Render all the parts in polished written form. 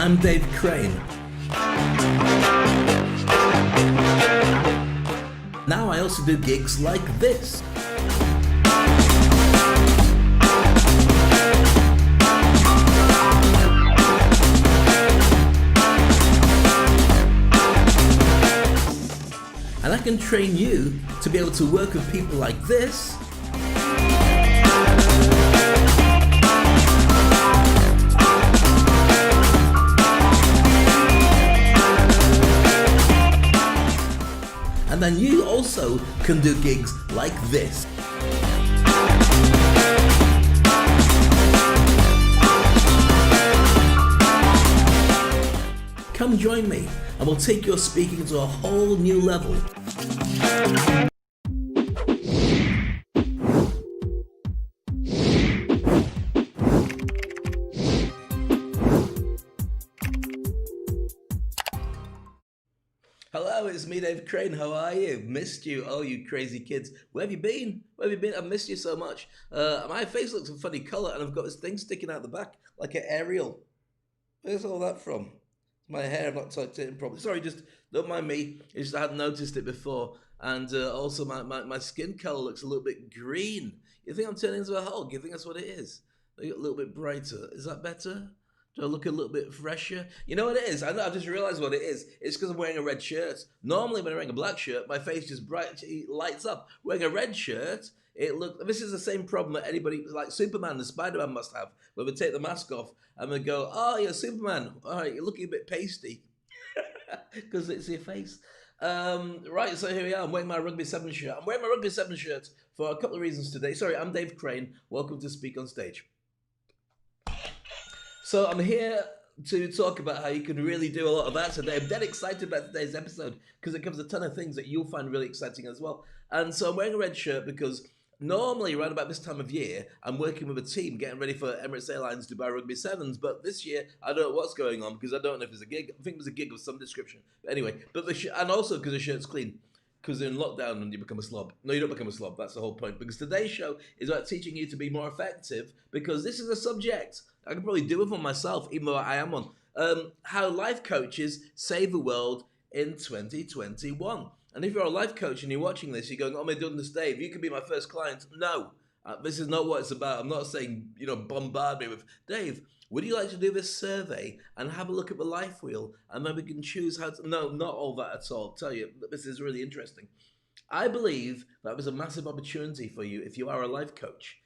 I'm Dave Crane. Now I also do gigs like this. And I can train you to be able to work with people like this. And then you also can do gigs like this. Come join me and we'll take your speaking to a whole new level. Hello, it's me, Dave Crane. How are you? Missed you. Oh, you crazy kids. Where have you been? Where have you been? I've missed you so much. My face looks a funny colour and I've got this thing sticking out the back like an aerial. Where's all that from? My hair, I've not tucked it in properly. Sorry, just don't mind me. It's just I hadn't noticed it before. And also my skin colour looks a little bit green. You think I'm turning into a Hulk? You think that's what it is? I get a little bit brighter. Is that better? Do I look a little bit fresher? You know what it is? I've just realised what it is. It's because I'm wearing a red shirt. Normally when I'm wearing a black shirt, my face just lights up. Wearing a red shirt, this is the same problem that anybody, like Superman and Spider-Man must have, where they take the mask off and they go, oh, you're Superman. All right, you're looking a bit pasty. Because it's your face. Right, so here we are. I'm wearing my Rugby 7 shirt. I'm wearing my Rugby 7 shirt for a couple of reasons today. Sorry, I'm Dave Crane. Welcome to Speak on Stage. So I'm here to talk about how you can really do a lot of that today. I'm dead excited about today's episode because it covers a ton of things that you'll find really exciting as well. And so I'm wearing a red shirt because normally around about this time of year, I'm working with a team getting ready for Emirates Airlines Dubai Rugby 7s. But this year, I don't know what's going on because I don't know if there's a gig. I think there's a gig of some description. But anyway, and also because the shirt's clean. Because in lockdown and you become a slob. No, you don't become a slob. That's the whole point. Because today's show is about teaching you to be more effective. Because this is a subject I can probably do with one myself, even though I am one. How life coaches save the world in 2021. And if you're a life coach and you're watching this, you're going, oh my goodness, Dave, you could be my first client. No, this is not what it's about. I'm not saying, bombard me with, Dave, would you like to do this survey and have a look at the life wheel and then we can choose how to... No, not all that at all. I'll tell you, this is really interesting. I believe that there's a massive opportunity for you if you are a life coach.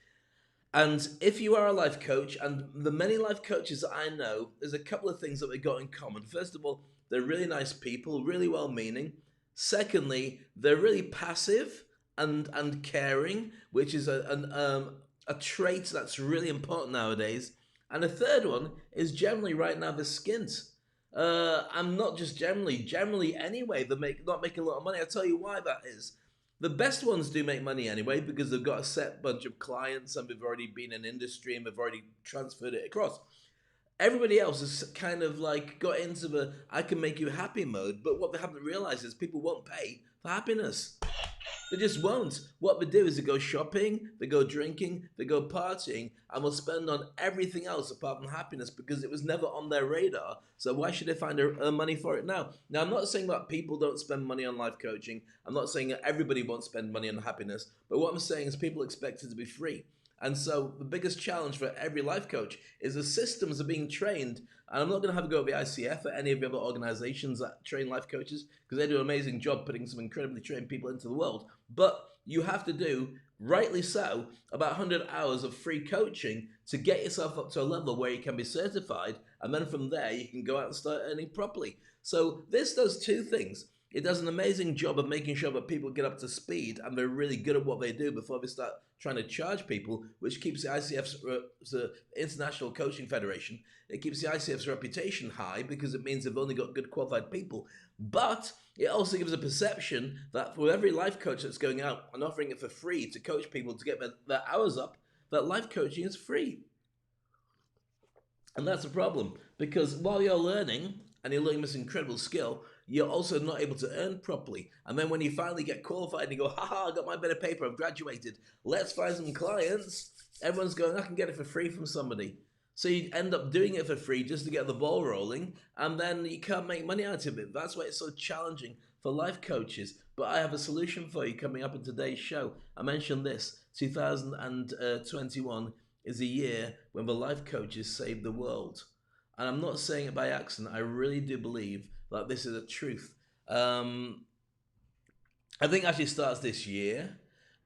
And if you are a life coach, and the many life coaches that I know, there's a couple of things that they've got in common. First of all, they're really nice people, really well-meaning. Secondly, they're really passive and caring, which is a trait that's really important nowadays. And the third one is generally right now they're skint. And not just generally anyway, they're not making a lot of money. I'll tell you why that is. The best ones do make money anyway because they've got a set bunch of clients and they've already been in industry and they've already transferred it across. Everybody else has kind of like got into the I can make you happy mode, but what they haven't realized is people won't pay for happiness. They just won't. What they do is they go shopping, they go drinking, they go partying, and will spend on everything else apart from happiness because it was never on their radar. So why should they find money for it now? Now, I'm not saying that people don't spend money on life coaching. I'm not saying that everybody won't spend money on happiness. But what I'm saying is people expect it to be free. And so the biggest challenge for every life coach is the systems are being trained. And I'm not going to have a go at the ICF or any of the other organizations that train life coaches because they do an amazing job putting some incredibly trained people into the world. But you have to do, rightly so, about 100 hours of free coaching to get yourself up to a level where you can be certified. And then from there, you can go out and start earning properly. So this does two things. It does an amazing job of making sure that people get up to speed and they're really good at what they do before they start trying to charge people, which keeps the ICF's, the International Coaching Federation, it keeps the ICF's reputation high because it means they've only got good qualified people. But it also gives a perception that for every life coach that's going out and offering it for free to coach people to get their hours up, that life coaching is free. And that's a problem because while you're learning and you're learning this incredible skill, you're also not able to earn properly. And then when you finally get qualified and you go, haha, I got my bit of paper, I've graduated, let's find some clients. Everyone's going, I can get it for free from somebody. So you end up doing it for free just to get the ball rolling, and then you can't make money out of it. That's why it's so challenging for life coaches. But I have a solution for you coming up in today's show. I mentioned this 2021 is a year when the life coaches saved the world. And I'm not saying it by accident. I really do believe that this is a truth. I think it actually starts this year,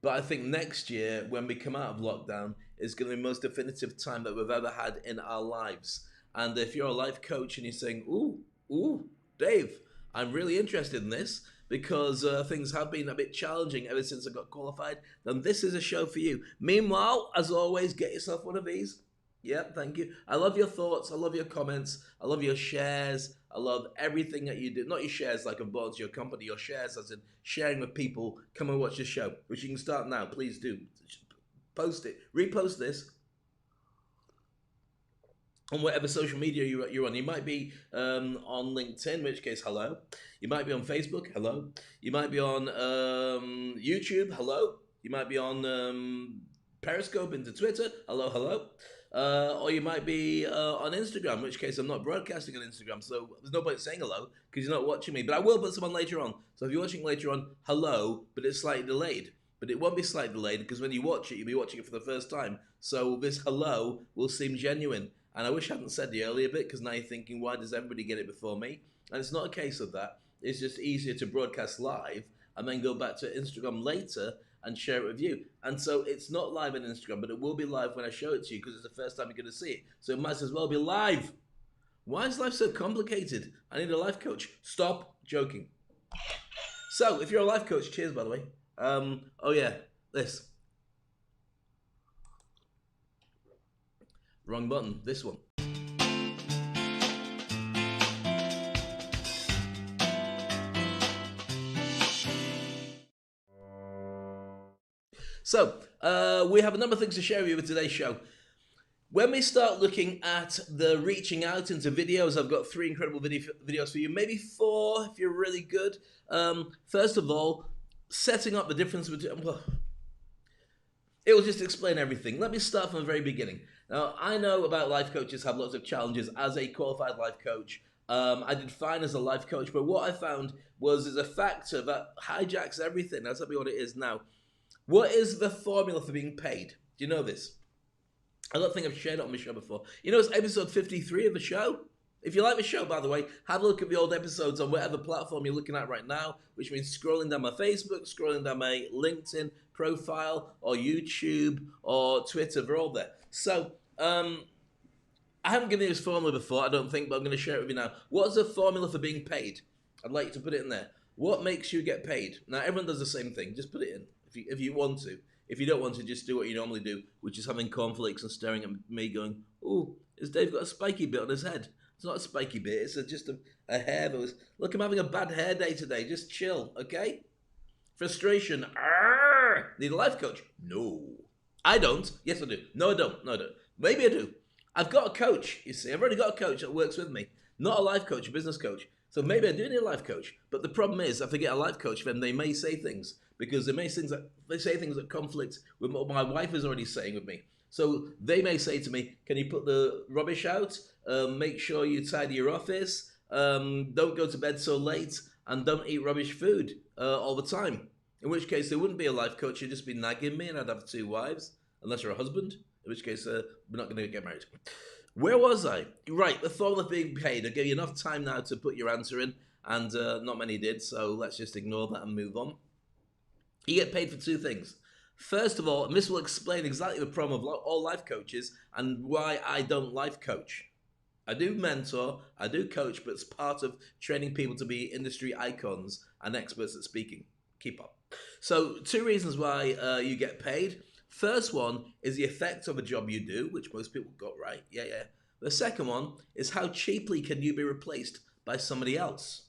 but I think next year, when we come out of lockdown, is going to be the most definitive time that we've ever had in our lives. And if you're a life coach and you're saying, ooh, Dave, I'm really interested in this because things have been a bit challenging ever since I got qualified, then this is a show for you. Meanwhile, as always, get yourself one of these. Yep, thank you. I love your thoughts. I love your comments. I love your shares. I love everything that you do. Not your shares like I've bought to your company. Your shares as in sharing with people. Come and watch the show, which you can start now. Please do. Post it. Repost this on whatever social media you're on. You might be on LinkedIn, in which case, hello. You might be on Facebook, hello. You might be on YouTube, hello. You might be on Periscope into Twitter, hello. Or you might be on Instagram, in which case I'm not broadcasting on Instagram, so there's no point saying hello because you're not watching me. But I will put some on later on. So if you're watching later on, hello, but it's slightly delayed. But it won't be slightly delayed because when you watch it, you'll be watching it for the first time. So this hello will seem genuine. And I wish I hadn't said the earlier bit because now you're thinking, why does everybody get it before me? And it's not a case of that. It's just easier to broadcast live and then go back to Instagram later and share it with you. And so it's not live on Instagram, but it will be live when I show it to you because it's the first time you're going to see it. So it might as well be live. Why is life so complicated? I need a life coach. Stop joking. So if you're a life coach, cheers, by the way. Oh yeah, this. Wrong button, this one. So, we have a number of things to share with you with today's show. When we start looking at the reaching out into videos, I've got 3 incredible videos for you, maybe 4 if you're really good. First of all, setting up the difference between... Well, it will just explain everything. Let me start from the very beginning. Now, I know about life coaches have lots of challenges as a qualified life coach. I did fine as a life coach, but what I found was there's a factor that hijacks everything. I'll tell you what it is now. What is the formula for being paid? Do you know this? I don't think I've shared it on my show before. You know, it's episode 53 of the show. If you like the show, by the way, have a look at the old episodes on whatever platform you're looking at right now, which means scrolling down my Facebook, scrolling down my LinkedIn profile, or YouTube, or Twitter. They're all there. So, I haven't given you this formula before, I don't think, but I'm going to share it with you now. What's the formula for being paid? I'd like you to put it in there. What makes you get paid? Now, everyone does the same thing. Just put it in if you want to. If you don't want to, just do what you normally do, which is having cornflakes and staring at me going, "Oh, has Dave got a spiky bit on his head?" It's not a spiky bit. It's just a hair that was... Look, I'm having a bad hair day today. Just chill, okay? Frustration. Arrgh! Need a life coach? No. I don't. Yes, I do. No, I don't. No, I don't. Maybe I do. I've got a coach, you see. I've already got a coach that works with me. Not a life coach, a business coach. So maybe I do need a life coach. But the problem is, if I get a life coach, then they may say things. Because they say things that conflict with what my wife is already saying with me. So they may say to me, can you put the rubbish out? Make sure you tidy your office. Don't go to bed so late. And don't eat rubbish food all the time. In which case, there wouldn't be a life coach. You'd just be nagging me and I'd have 2 wives. Unless you're a husband. In which case, we're not going to get married. Where was I? Right, the thought of being paid. I gave you enough time now to put your answer in. And not many did. So let's just ignore that and move on. You get paid for 2 things. First of all, and this will explain exactly the problem of all life coaches and why I don't life coach. I do mentor, I do coach, but it's part of training people to be industry icons and experts at speaking. Keep up. So 2 reasons why you get paid. First one is the effect of a job you do, which most people got right. Yeah. The second one is how cheaply can you be replaced by somebody else?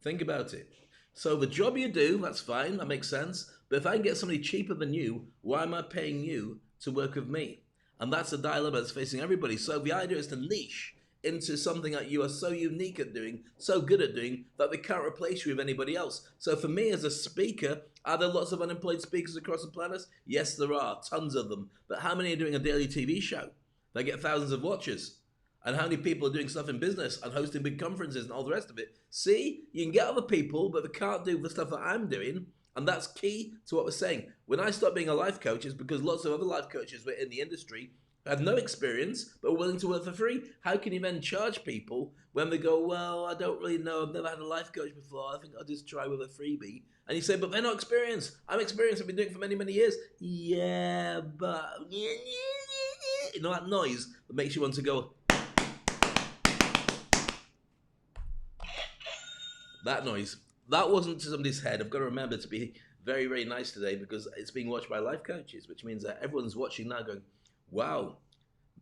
Think about it. So the job you do, that's fine, that makes sense. But if I can get somebody cheaper than you, why am I paying you to work with me? And that's a dilemma that's facing everybody. So the idea is to niche into something that you are so unique at doing, so good at doing, that they can't replace you with anybody else. So for me as a speaker, are there lots of unemployed speakers across the planet? Yes, there are, tons of them. But how many are doing a daily TV show? that get thousands of watches? And how many people are doing stuff in business and hosting big conferences and all the rest of it? See, you can get other people, but they can't do the stuff that I'm doing. And that's key to what we're saying. When I stopped being a life coach, it's because lots of other life coaches were in the industry, had no experience, but were willing to work for free. How can you then charge people when they go, well, I don't really know, I've never had a life coach before, I think I'll just try with a freebie. And you say, but they're not experienced. I'm experienced, I've been doing it for many, many years. Yeah, but... You know that noise that makes you want to go... That noise. That wasn't to somebody's head. I've got to remember to be very, very nice today because it's being watched by life coaches, which means that everyone's watching now going, wow.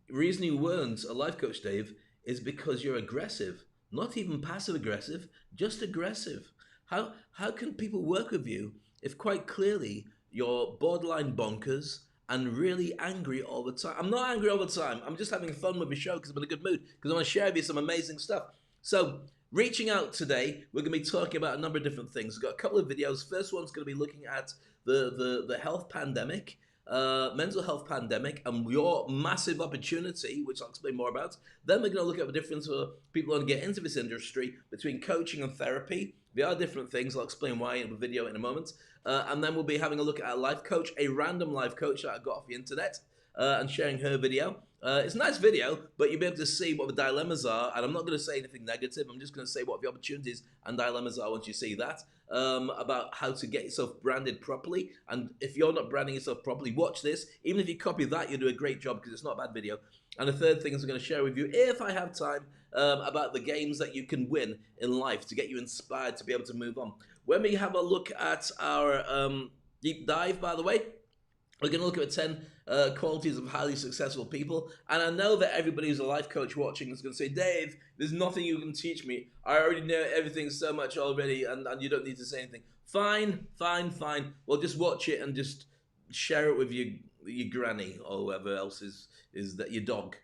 The reason you weren't a life coach, Dave, is because you're aggressive. Not even passive aggressive, just aggressive. How can people work with you if quite clearly you're borderline bonkers and really angry all the time? I'm not angry all the time. I'm just having fun with the show because I'm in a good mood because I want to share with you some amazing stuff. So, reaching out today, we're going to be talking about a number of different things. We've got a couple of videos. First one's going to be looking at the health pandemic, mental health pandemic, and your massive opportunity, which I'll explain more about. Then we're going to look at the difference for people who want to get into this industry between coaching and therapy. There are different things. I'll explain why in the video in a moment. And then we'll be having a look at a life coach, a random life coach that I got off the internet, and sharing her video. It's a nice video, but you'll be able to see what the dilemmas are, and I'm not going to say anything negative. I'm just going to say what the opportunities and dilemmas are once you see that, about how to get yourself branded properly. And if you're not branding yourself properly, watch this. Even if you copy that, you'll do a great job because it's not a bad video. And the third thing is I'm going to share with you, if I have time, about the games that you can win in life to get you inspired to be able to move on. When we have a look at our deep dive, by the way, we're going to look at 10 qualities of highly successful people. And I know that everybody who's a life coach watching is going to say, Dave, there's nothing you can teach me. I already know everything so much already, and you don't need to say anything. Fine. Well, just watch it and just share it with your granny or whoever else is that, your dog,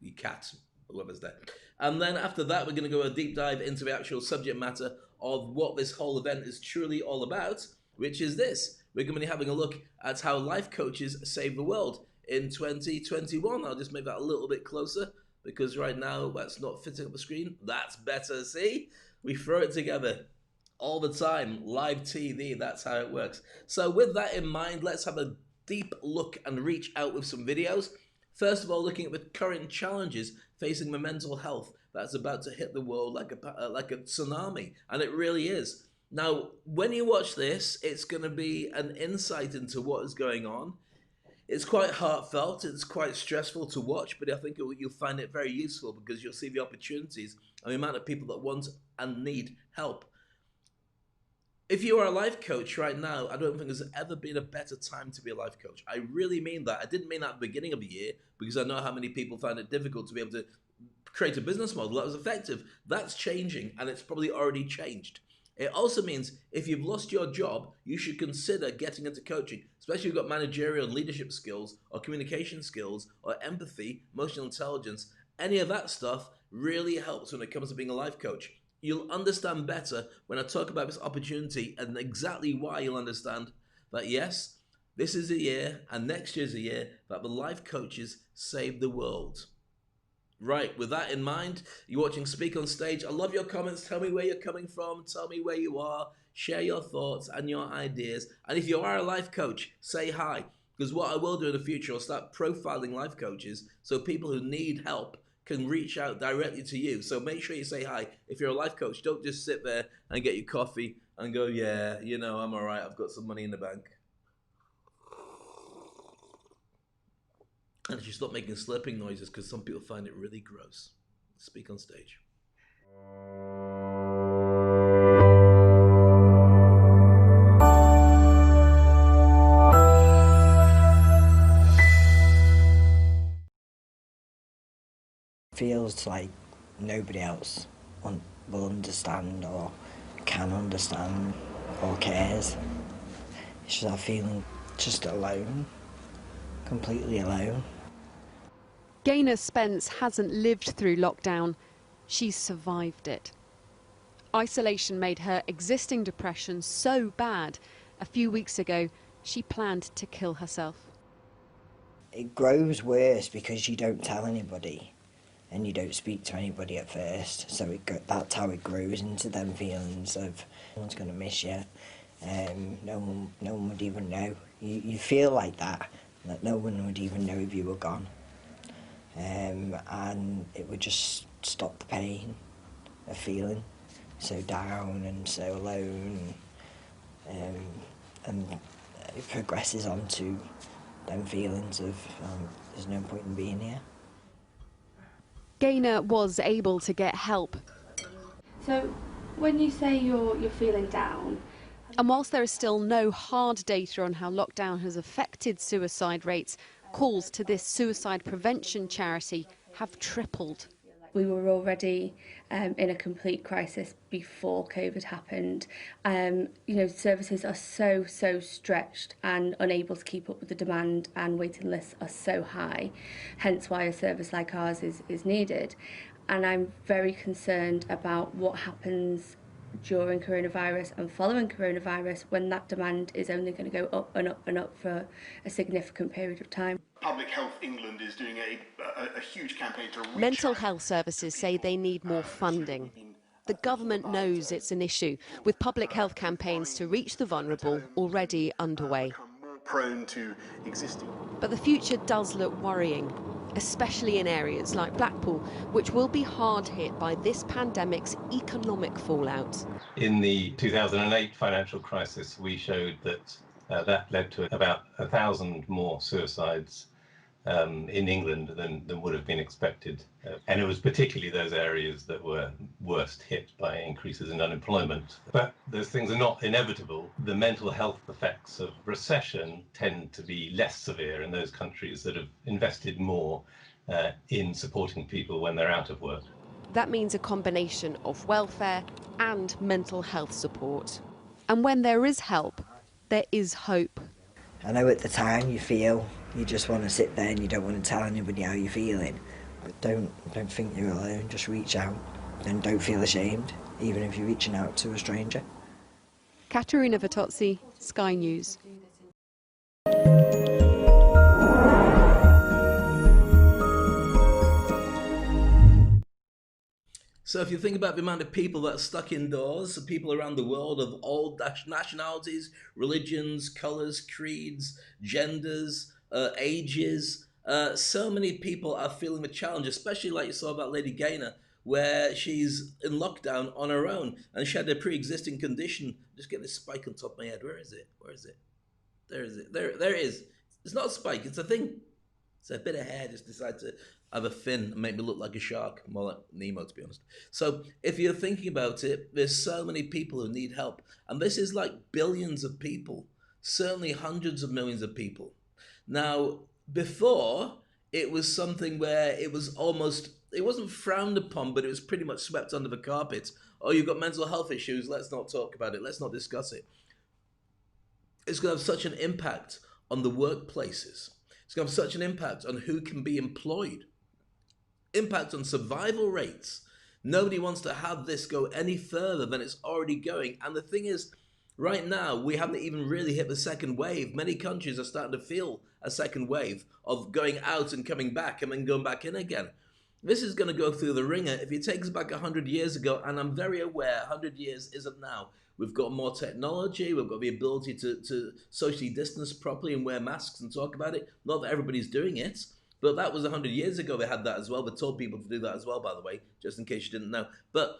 your cat, whoever's there. And then after that, we're going to go a deep dive into the actual subject matter of what this whole event is truly all about, which is this. We're going to be having a look at how life coaches save the world in 2021. I'll just make that a little bit closer because right now that's not fitting up the screen. That's better. See? We throw it together all the time. Live TV, that's how it works. So with that in mind, let's have a deep look and reach out with some videos. First of all, looking at the current challenges facing the mental health that's about to hit the world like a tsunami, and it really is. Now, when you watch this, it's going to be an insight into what is going on. It's quite heartfelt, it's quite stressful to watch, but I think you'll find it very useful because you'll see the opportunities and the amount of people that want and need help. If you are a life coach right now, I don't think there's ever been a better time to be a life coach. I really mean that. I didn't mean that at the beginning of the year because I know how many people found it difficult to be able to create a business model that was effective. That's changing, and it's probably already changed. It also means if you've lost your job, you should consider getting into coaching, especially if you've got managerial and leadership skills or communication skills or empathy, emotional intelligence. Any of that stuff really helps when it comes to being a life coach. You'll understand better when I talk about this opportunity and exactly why you'll understand that, yes, this is a year and next year's a year that the life coaches save the world. Right, with that in mind, you're watching Speak on Stage. I love your comments. Tell me where you're coming from. Tell me where you are. Share your thoughts and your ideas. And if you are a life coach, say hi. Because what I will do in the future, I'll start profiling life coaches so people who need help can reach out directly to you. So make sure you say hi. If you're a life coach, don't just sit there and get your coffee and go, yeah, you know, I'm all right. I've got some money in the bank. And if you stop making slurping noises because some people find it really gross. Speak on Stage. Feels like nobody else will understand or can understand or cares. It's just that feeling just alone, completely alone. Gayner Spence hasn't lived through lockdown. She's survived it. Isolation made her existing depression so bad, a few weeks ago, she planned to kill herself. it grows worse because you don't tell anybody and you don't speak to anybody at first. So that's how it grows into them feelings of no one's going to miss you. No one would even know. You feel like that no one would even know if you were gone. And it would just stop the pain of feeling so down and so alone. And it progresses onto them feelings of there's no point in being here. Gayner was able to get help. So when you say you're feeling down, And whilst there is still no hard data on how lockdown has affected suicide rates, calls to this suicide prevention charity have tripled. we were already in a complete crisis before COVID happened. Services are so stretched and unable to keep up with the demand, and waiting lists are so high, hence why a service like ours is needed. And I'm very concerned about what happens during coronavirus and following coronavirus when that demand is only going to go up and up and up for a significant period of time. Public Health England is doing a huge campaign to reach Mental health services say they need more funding. The government knows it's an issue, with public health campaigns to reach the vulnerable already underway. more prone to existing. But the future does look worrying, especially in areas like Blackpool, which will be hard hit by this pandemic's economic fallout. In the 2008 financial crisis, we showed that that led to about 1,000 more suicides in England than would have been expected. And it was particularly those areas that were worst hit by increases in unemployment. But those things are not inevitable. The mental health effects of recession tend to be less severe in those countries that have invested more in supporting people when they're out of work. That means a combination of welfare and mental health support. And when there is help, there is hope. I know at the time you feel you just want to sit there and you don't want to tell anybody how you're feeling. But don't think you're alone, just reach out and don't feel ashamed, even if you're reaching out to a stranger. Caterina Vitozzi, Sky News. So if you think about the amount of people that are stuck indoors, people around the world of all nationalities, religions, colours, creeds, genders, ages, so many people are feeling the challenge, especially like you saw about Lady Gayner, where she's in lockdown on her own and she had a pre-existing condition. Just get this spike on top of my head. Where is it? Where is it? There is it. There it is. It's not a spike, it's a thing. It's a bit of hair just decided to have a fin and make me look like a shark, more like Nemo, to be honest. So if you're thinking about it, there's so many people who need help. And this is like billions of people, certainly hundreds of millions of people. Now, before, it was something where it wasn't frowned upon, but it was pretty much swept under the carpet. Oh, you've got mental health issues, let's not talk about it, let's not discuss it. It's going to have such an impact on the workplaces. It's going to have such an impact on who can be employed. Impact on survival rates. Nobody wants to have this go any further than it's already going. And the thing is, right now, we haven't even really hit the second wave. Many countries are starting to feel a second wave of going out and coming back and then going back in again. This is going to go through the ringer. If it takes us back 100 years ago, and I'm very aware 100 years isn't now. We've got more technology. We've got the ability to socially distance properly and wear masks and talk about it. Not that everybody's doing it. But that was 100 years ago. They had that as well. They told people to do that as well, by the way, just in case you didn't know. But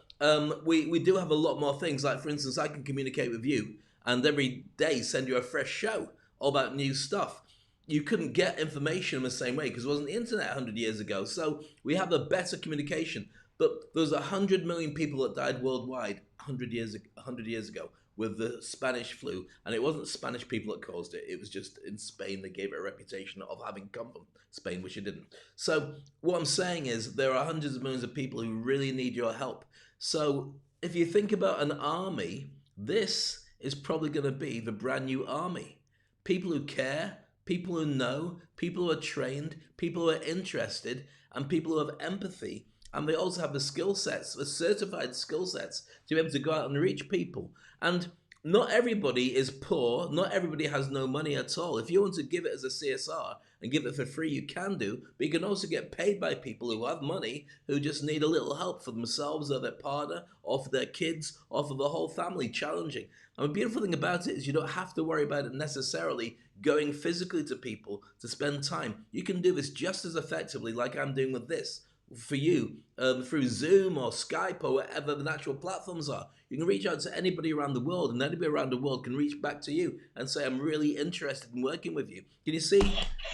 we do have a lot more things. Like, for instance, I can communicate with you and every day send you a fresh show all about new stuff. You couldn't get information in the same way because it wasn't the internet 100 years ago. So we have a better communication. But there's 100 million people that died worldwide 100 years ago with the Spanish flu, and it wasn't Spanish people that caused it. It was just in Spain they gave it a reputation of having come from Spain, which it didn't. So what I'm saying is there are hundreds of millions of people who really need your help. So if you think about an army, this is probably going to be the brand new army. People who care, people who know, people who are trained, people who are interested, and people who have empathy. And they also have the skill sets, the certified skill sets, to be able to go out and reach people. And not everybody is poor. Not everybody has no money at all. If you want to give it as a CSR and give it for free, you can do. But you can also get paid by people who have money, who just need a little help for themselves or their partner or for their kids or for the whole family. Challenging. And the beautiful thing about it is you don't have to worry about it necessarily going physically to people to spend time. You can do this just as effectively like I'm doing with this for you through Zoom or Skype or whatever the natural platforms are. You can reach out to anybody around the world, and anybody around the world can reach back to you and say, I'm really interested in working with you. Can you see?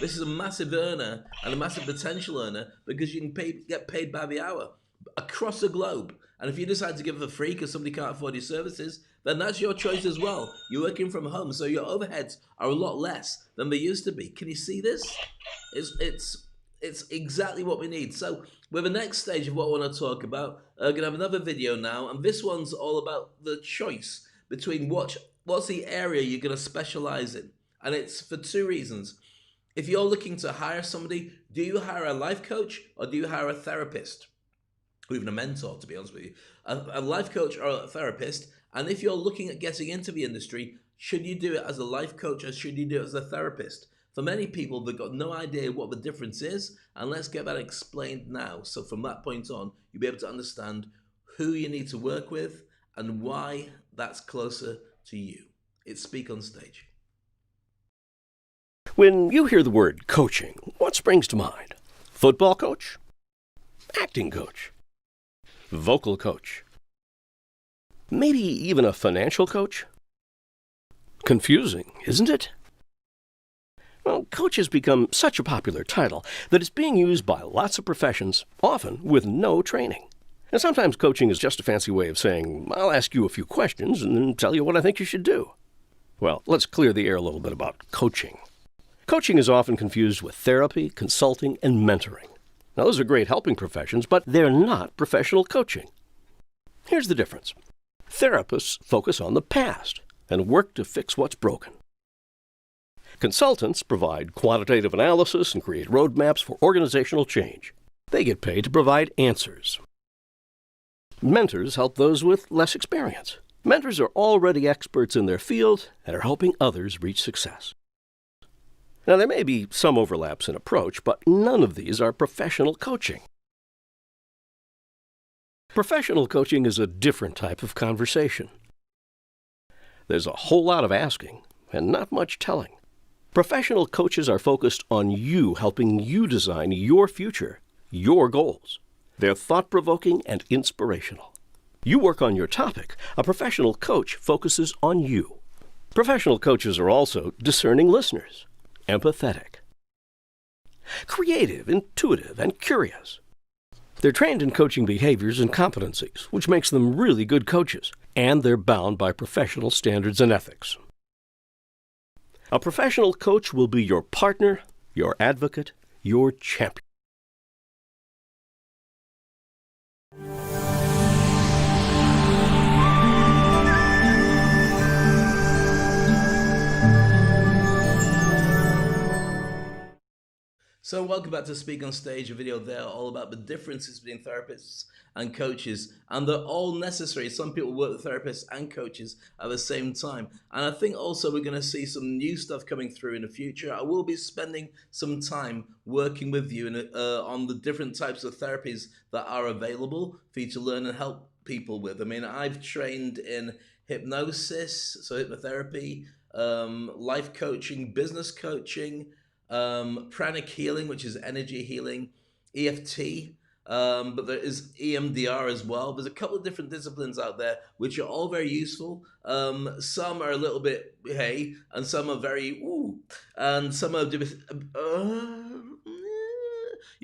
This is a massive earner and a massive potential earner because you can get paid by the hour across the globe. And if you decide to give it for free because somebody can't afford your services, then that's your choice as well. You're working from home, so your overheads are a lot less than they used to be. Can you see this? It's exactly what we need. So with the next stage of what I want to talk about, I'm going to have another video now, and this one's all about the choice between what's the area you're going to specialize in. And it's for two reasons. If you're looking to hire somebody, do you hire a life coach or do you hire a therapist? Or even a mentor, to be honest with you. A life coach or a therapist. And if you're looking at getting into the industry, should you do it as a life coach or should you do it as a therapist? For many people, they've got no idea what the difference is, and let's get that explained now. So from that point on, you'll be able to understand who you need to work with and why that's closer to you. It's Speak on Stage. When you hear the word coaching, what springs to mind? Football coach? Acting coach? Vocal coach? Maybe even a financial coach? Confusing, isn't it? Well, coach has become such a popular title that it's being used by lots of professions, often with no training. And sometimes coaching is just a fancy way of saying, I'll ask you a few questions and then tell you what I think you should do. Well, let's clear the air a little bit about coaching. Coaching is often confused with therapy, consulting, and mentoring. Now, those are great helping professions, but they're not professional coaching. Here's the difference. Therapists focus on the past and work to fix what's broken. Consultants provide quantitative analysis and create roadmaps for organizational change. They get paid to provide answers. Mentors help those with less experience. Mentors are already experts in their field and are helping others reach success. Now, there may be some overlaps in approach, but none of these are professional coaching. Professional coaching is a different type of conversation. There's a whole lot of asking and not much telling. Professional coaches are focused on you, helping you design your future, your goals. They're thought-provoking and inspirational. You work on your topic. A professional coach focuses on you. Professional coaches are also discerning listeners, empathetic, creative, intuitive, and curious. They're trained in coaching behaviors and competencies, which makes them really good coaches, and they're bound by professional standards and ethics. A professional coach will be your partner, your advocate, your champion. So welcome back to Speak on Stage, a video there all about the differences between therapists and coaches, and they're all necessary. Some people work with therapists and coaches at the same time, and I think also we're going to see some new stuff coming through in the future. I will be spending some time working with you on the different types of therapies that are available for you to learn and help people with. I mean, I've trained in hypnosis, so hypnotherapy, life coaching, business coaching, pranic healing, which is energy healing, EFT, but there is EMDR as well. There's a couple of different disciplines out there which are all very useful. Some are a little bit hey, and some are very ooh, and some are you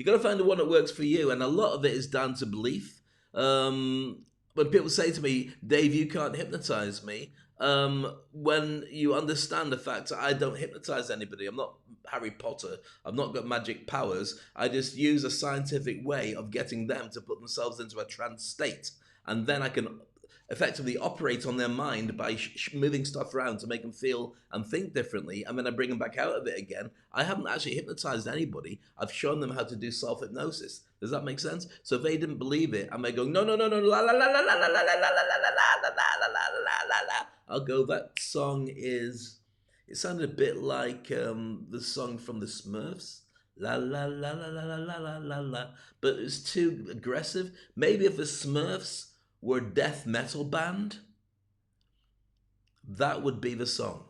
got to find the one that works for you, and a lot of it is down to belief. When people say to me, Dave, you can't hypnotize me, when you understand the fact that I don't hypnotize anybody, I'm not Harry Potter, I've not got magic powers, I just use a scientific way of getting them to put themselves into a trance state, and then I can effectively operate on their mind by moving stuff around to make them feel and think differently, and then I bring them back out of it again. I haven't actually hypnotized anybody. I've shown them how to do self-hypnosis. Does that make sense? So if they didn't believe it, and they go, no, no, no, no, la la la la la la la la la la la la la, I'll go, that song is, it sounded a bit like the song from the Smurfs. La la la la la la la la la la. But it's too aggressive. Maybe if the Smurfs were a death metal band, that would be the song.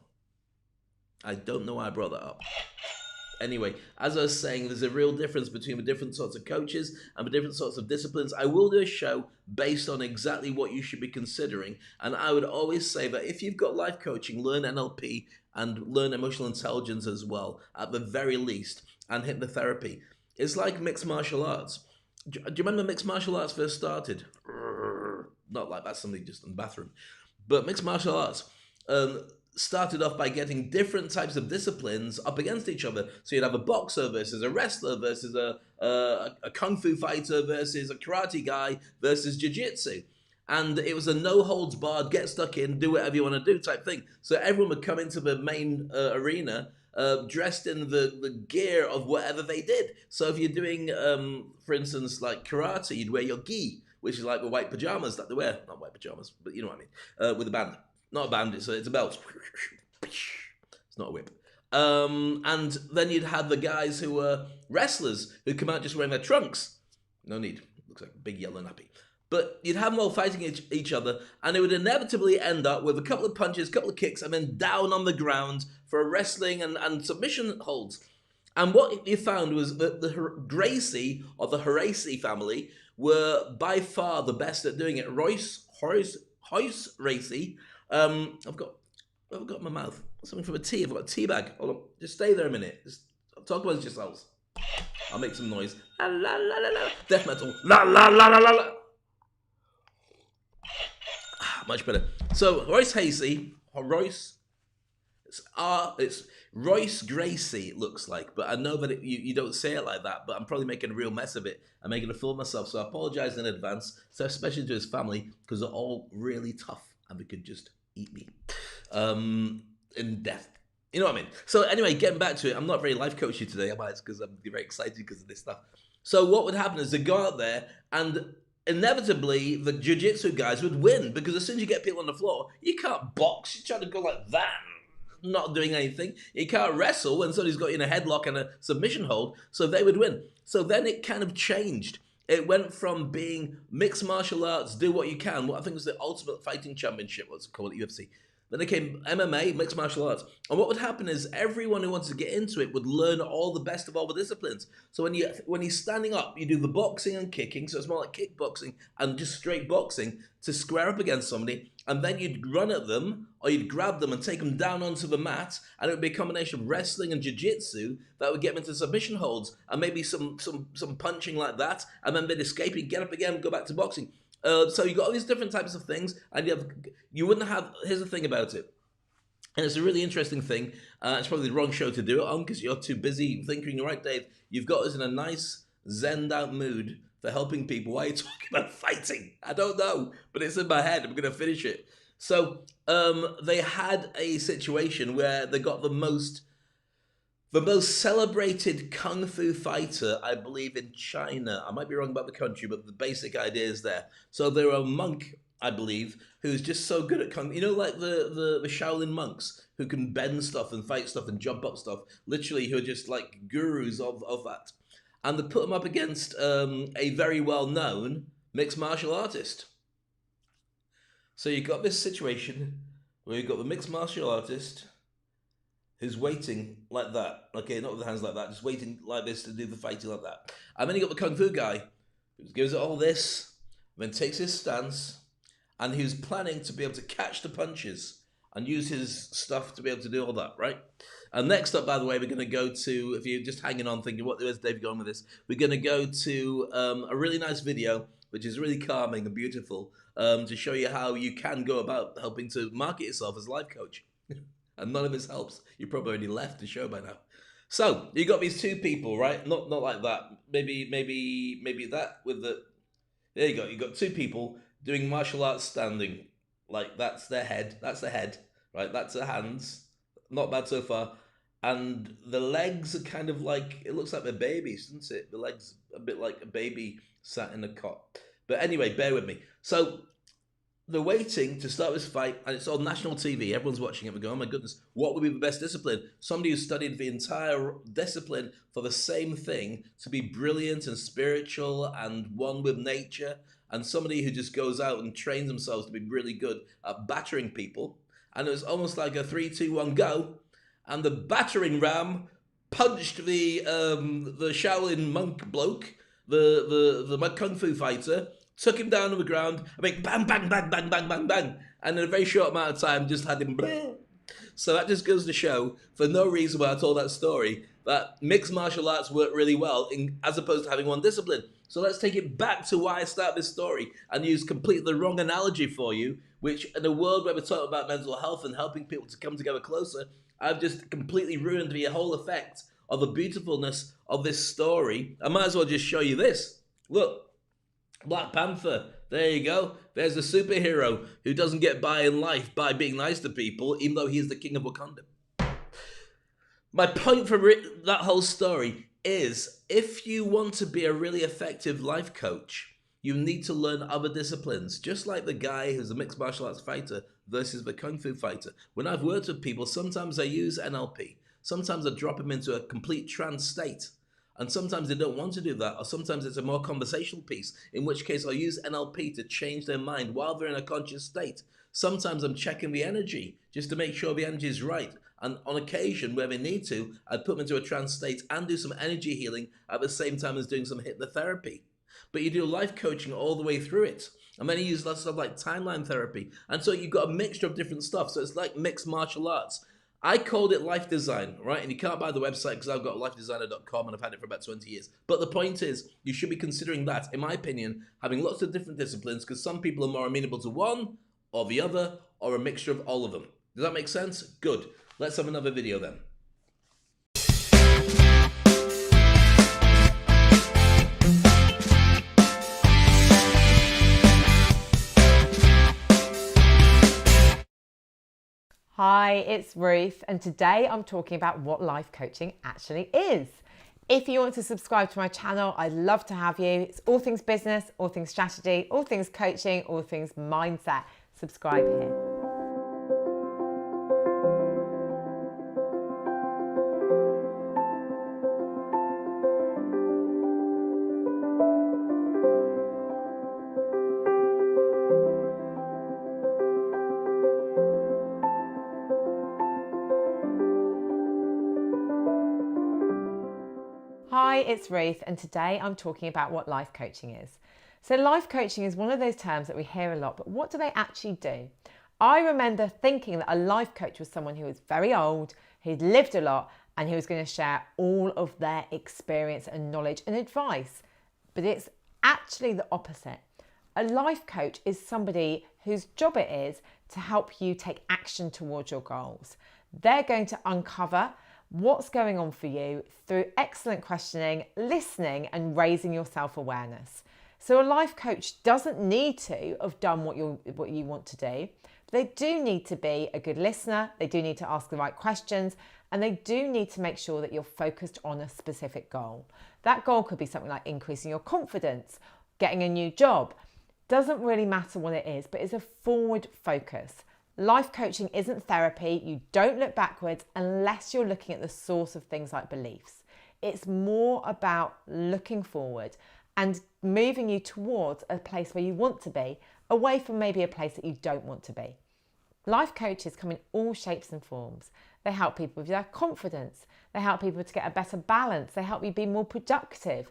I don't know why I brought that up. Anyway, as I was saying, there's a real difference between the different sorts of coaches and the different sorts of disciplines. I will do a show based on exactly what you should be considering. And I would always say that if you've got life coaching, learn NLP and learn emotional intelligence as well, at the very least, and hypnotherapy. It's like mixed martial arts. Do you remember mixed martial arts first started? Not like that's something just in the bathroom. But mixed martial arts started off by getting different types of disciplines up against each other. So you'd have a boxer versus a wrestler versus a kung fu fighter versus a karate guy versus jiu-jitsu. And it was a no holds barred, get stuck in, do whatever you want to do type thing. So everyone would come into the main arena dressed in the gear of whatever they did. So if you're doing, for instance, like karate, you'd wear your gi, which is like the white pajamas that they wear. Not white pajamas, but you know what I mean. With a band. Not a band, it's a belt. It's not a whip. And then you'd have the guys who were wrestlers who come out just wearing their trunks. No need. Looks like a big yellow nappy. But you'd have them all fighting each other, and it would inevitably end up with a couple of punches, a couple of kicks, and then down on the ground for a wrestling and submission holds. And what you found was that the Gracie, or the Horace family, were by far the best at doing it. Horace Racy. I've got in my mouth something from a tea. I've got a tea bag. Hold on, just stay there a minute. Just talk amongst yourselves. I'll make some noise. La la la la la. Death metal. La la la la la la. Much better. So Royce Hasey, or Royce, it's Royce Gracie. It looks like, but I know that you don't say it like that. But I'm probably making a real mess of it. I'm making a fool of myself. So I apologize in advance. So especially to his family, because they're all really tough and they could just eat me in death. You know what I mean? So anyway, getting back to it, I'm not very life coachy today, am I? It's because I'm very excited because of this stuff. So what would happen is they go out there and inevitably the jiu-jitsu guys would win, because as soon as you get people on the floor, you can't box. You try to go like that, not doing anything. You can't wrestle when somebody's got you in a headlock and a submission hold, so they would win. So then it kind of changed. It went from being mixed martial arts, do what you can, what I think was the Ultimate Fighting Championship, what's it called at UFC. Then it came MMA, mixed martial arts. And what would happen is everyone who wanted to get into it would learn all the best of all the disciplines. So when you're standing up, you do the boxing and kicking, so it's more like kickboxing and just straight boxing to square up against somebody. And then you'd run at them, or you'd grab them and take them down onto the mat, and it would be a combination of wrestling and jiu-jitsu that would get them into submission holds, and maybe some punching like that, and then they'd escape, you'd get up again and go back to boxing. So you got all these different types of things, and you wouldn't have. Here's the thing about it, and it's a really interesting thing. It's probably the wrong show to do it on because you're too busy thinking. Right, Dave? You've got us in a nice zened out mood for helping people. Why are you talking about fighting? I don't know, but it's in my head. I'm going to finish it. So they had a situation where they got the most celebrated kung fu fighter, I believe, in China. I might be wrong about the country, but the basic idea is there. So there are a monk, I believe, who's just so good at kung fu. You know, like the Shaolin monks who can bend stuff and fight stuff and jump up stuff, literally, who are just like gurus of that. And they put him up against a very well-known mixed martial artist. So you've got this situation where you've got the mixed martial artist who's waiting like that. Okay, not with the hands like that, just waiting like this to do the fighting like that. And then you got the kung fu guy who gives it all this, then takes his stance, and he was planning to be able to catch the punches and use his stuff to be able to do all that, right? And next up, by the way, we're going to go to, if you're just hanging on thinking, where's Dave going with this? We're going to go to a really nice video, which is really calming and beautiful, to show you how you can go about helping to market yourself as a life coach. And none of this helps. You probably already left the show by now. So you got these two people, right? Not like that. Maybe that with the. There you go. You got two people doing martial arts standing. Like that's their head, right? That's their hands. Not bad so far. And the legs are kind of like, it looks like they're babies, doesn't it? The legs a bit like a baby sat in a cot. But anyway, bear with me. So they're waiting to start this fight, and it's on national TV. Everyone's watching it. We go, oh my goodness, what would be the best discipline? Somebody who studied the entire discipline for the same thing to be brilliant and spiritual and one with nature, and somebody who just goes out and trains themselves to be really good at battering people. And it was almost like a 3-2-1 go, and the battering ram punched the Shaolin monk bloke, the kung fu fighter, took him down to the ground, I mean, bang, bang, bang, bang, bang, bang, bang, and in a very short amount of time, just had him. So that just goes to show, for no reason why I told that story, that mixed martial arts work really well, as opposed to having one discipline. So let's take it back to why I started this story and use completely the wrong analogy for you, which in a world where we're talking about mental health and helping people to come together closer, I've just completely ruined the whole effect of the beautifulness of this story. I might as well just show you this. Look. Black Panther, there you go. There's a superhero who doesn't get by in life by being nice to people, even though he is the king of Wakanda. My point from that whole story is, if you want to be a really effective life coach, you need to learn other disciplines, just like the guy who's a mixed martial arts fighter versus the kung fu fighter. When I've worked with people, sometimes I use NLP. Sometimes I drop them into a complete trance state. And sometimes they don't want to do that, or sometimes it's a more conversational piece, in which case I'll use NLP to change their mind while they're in a conscious state. Sometimes I'm checking the energy just to make sure the energy is right. And on occasion, where they need to, I'd put them into a trance state and do some energy healing at the same time as doing some hypnotherapy. But you do life coaching all the way through it. And then you use lots of stuff like timeline therapy. And so you've got a mixture of different stuff. So it's like mixed martial arts. I called it life design, right? And you can't buy the website because I've got lifedesigner.com and I've had it for about 20 years. But the point is, you should be considering that, in my opinion, having lots of different disciplines, because some people are more amenable to one or the other, or a mixture of all of them. Does that make sense? Good. Let's have another video then. Hi, it's Ruth, and today I'm talking about what life coaching actually is. If you want to subscribe to my channel, I'd love to have you. It's all things business, all things strategy, all things coaching, all things mindset. Subscribe here. Hi, it's Ruth, and today I'm talking about what life coaching is. So life coaching is one of those terms that we hear a lot, but what do they actually do? I remember thinking that a life coach was someone who was very old, who'd lived a lot, and who was going to share all of their experience and knowledge and advice. But it's actually the opposite. A life coach is somebody whose job it is to help you take action towards your goals. They're going to uncover what's going on for you through excellent questioning, listening, and raising your self-awareness. So a life coach doesn't need to have done what you want to do. They do need to be a good listener, they do need to ask the right questions, and they do need to make sure that you're focused on a specific goal. That goal could be something like increasing your confidence, getting a new job. Doesn't really matter what it is, but it's a forward focus. Life coaching isn't therapy. You don't look backwards unless you're looking at the source of things like beliefs. It's more about looking forward and moving you towards a place where you want to be, away from maybe a place that you don't want to be. Life coaches come in all shapes and forms. They help people with their confidence. They help people to get a better balance. They help you be more productive.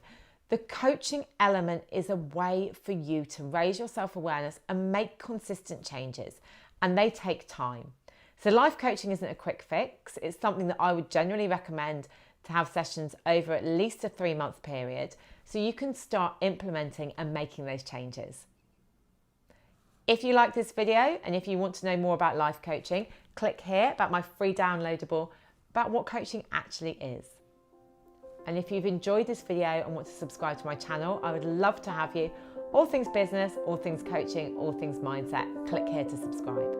The coaching element is a way for you to raise your self-awareness and make consistent changes. And they take time. So life coaching isn't a quick fix. It's something that I would generally recommend to have sessions over at least a 3-month period so you can start implementing and making those changes. If you like this video and if you want to know more about life coaching, click here about my free downloadable about what coaching actually is. And if you've enjoyed this video and want to subscribe to my channel, I would love to have you. All things business, all things coaching, all things mindset. Click here to subscribe.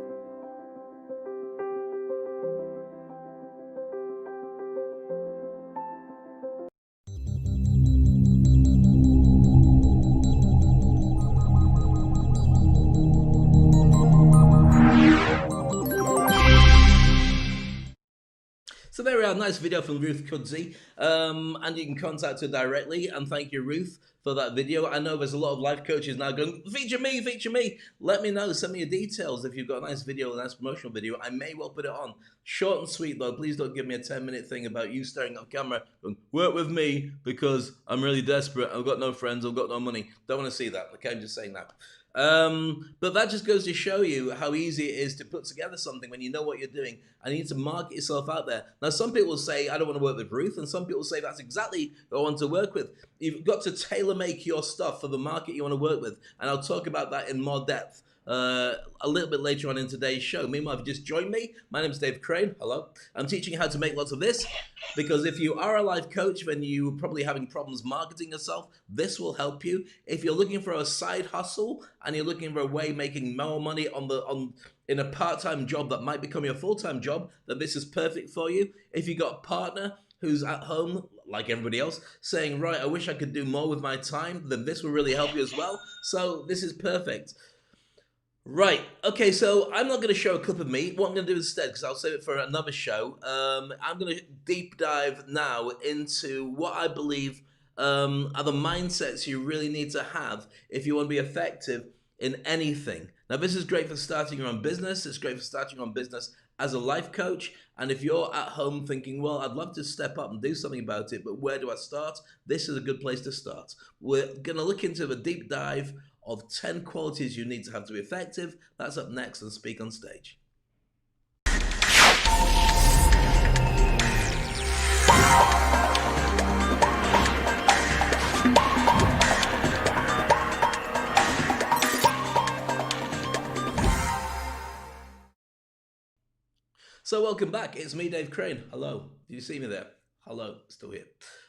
So there we are, nice video from Ruth Cudsey, and you can contact her directly, and thank you, Ruth, for that video. I know there's a lot of life coaches now going, feature me, feature me. Let me know, send me your details. If you've got a nice video, a nice promotional video, I may well put it on. Short and sweet though, please don't give me a 10-minute thing about you staring at camera going, work with me because I'm really desperate, I've got no friends, I've got no money. Don't want to see that, okay, I'm just saying that. But that just goes to show you how easy it is to put together something when you know what you're doing and you need to market yourself out there. Now, some people say, I don't want to work with Ruth, and some people say that's exactly who I want to work with. You've got to tailor-make your stuff for the market you want to work with, and I'll talk about that in more depth a little bit later on in today's show. Meanwhile, if you just joined me, my name is Dave Crane. Hello. I'm teaching you how to make lots of this, because if you are a life coach, then you're probably having problems marketing yourself. This will help you. If you're looking for a side hustle and you're looking for a way making more money in a part-time job that might become your full-time job, then this is perfect for you. If you got a partner who's at home, like everybody else, saying, right, I wish I could do more with my time, then this will really help you as well. So this is perfect. Right, okay, so I'm not going to show a clip of me. What I'm going to do instead, because I'll save it for another show, I'm going to deep dive now into what I believe are the mindsets you really need to have if you want to be effective in anything. Now, this is great for starting your own business. It's great for starting your own business as a life coach. And if you're at home thinking, well, I'd love to step up and do something about it, but where do I start? This is a good place to start. We're going to look into the deep dive of 10 qualities you need to have to be effective. That's up next on Speak on Stage. So welcome back. It's me, Dave Crane. Hello. Do you see me there? Hello, still here.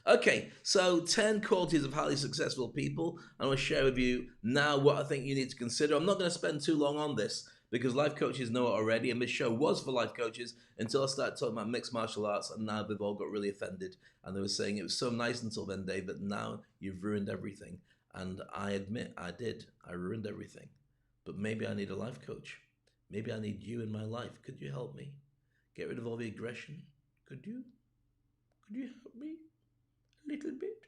Okay, so 10 qualities of highly successful people. I want to share with you now what I think you need to consider. I'm not going to spend too long on this because life coaches know it already, and this show was for life coaches until I started talking about mixed martial arts, and now they've all got really offended. And they were saying it was so nice until then, Dave, but now you've ruined everything. And I admit I did. I ruined everything. But maybe I need a life coach. Maybe I need you in my life. Could you help me? Get rid of all the aggression? Could you? Could you help me a little bit?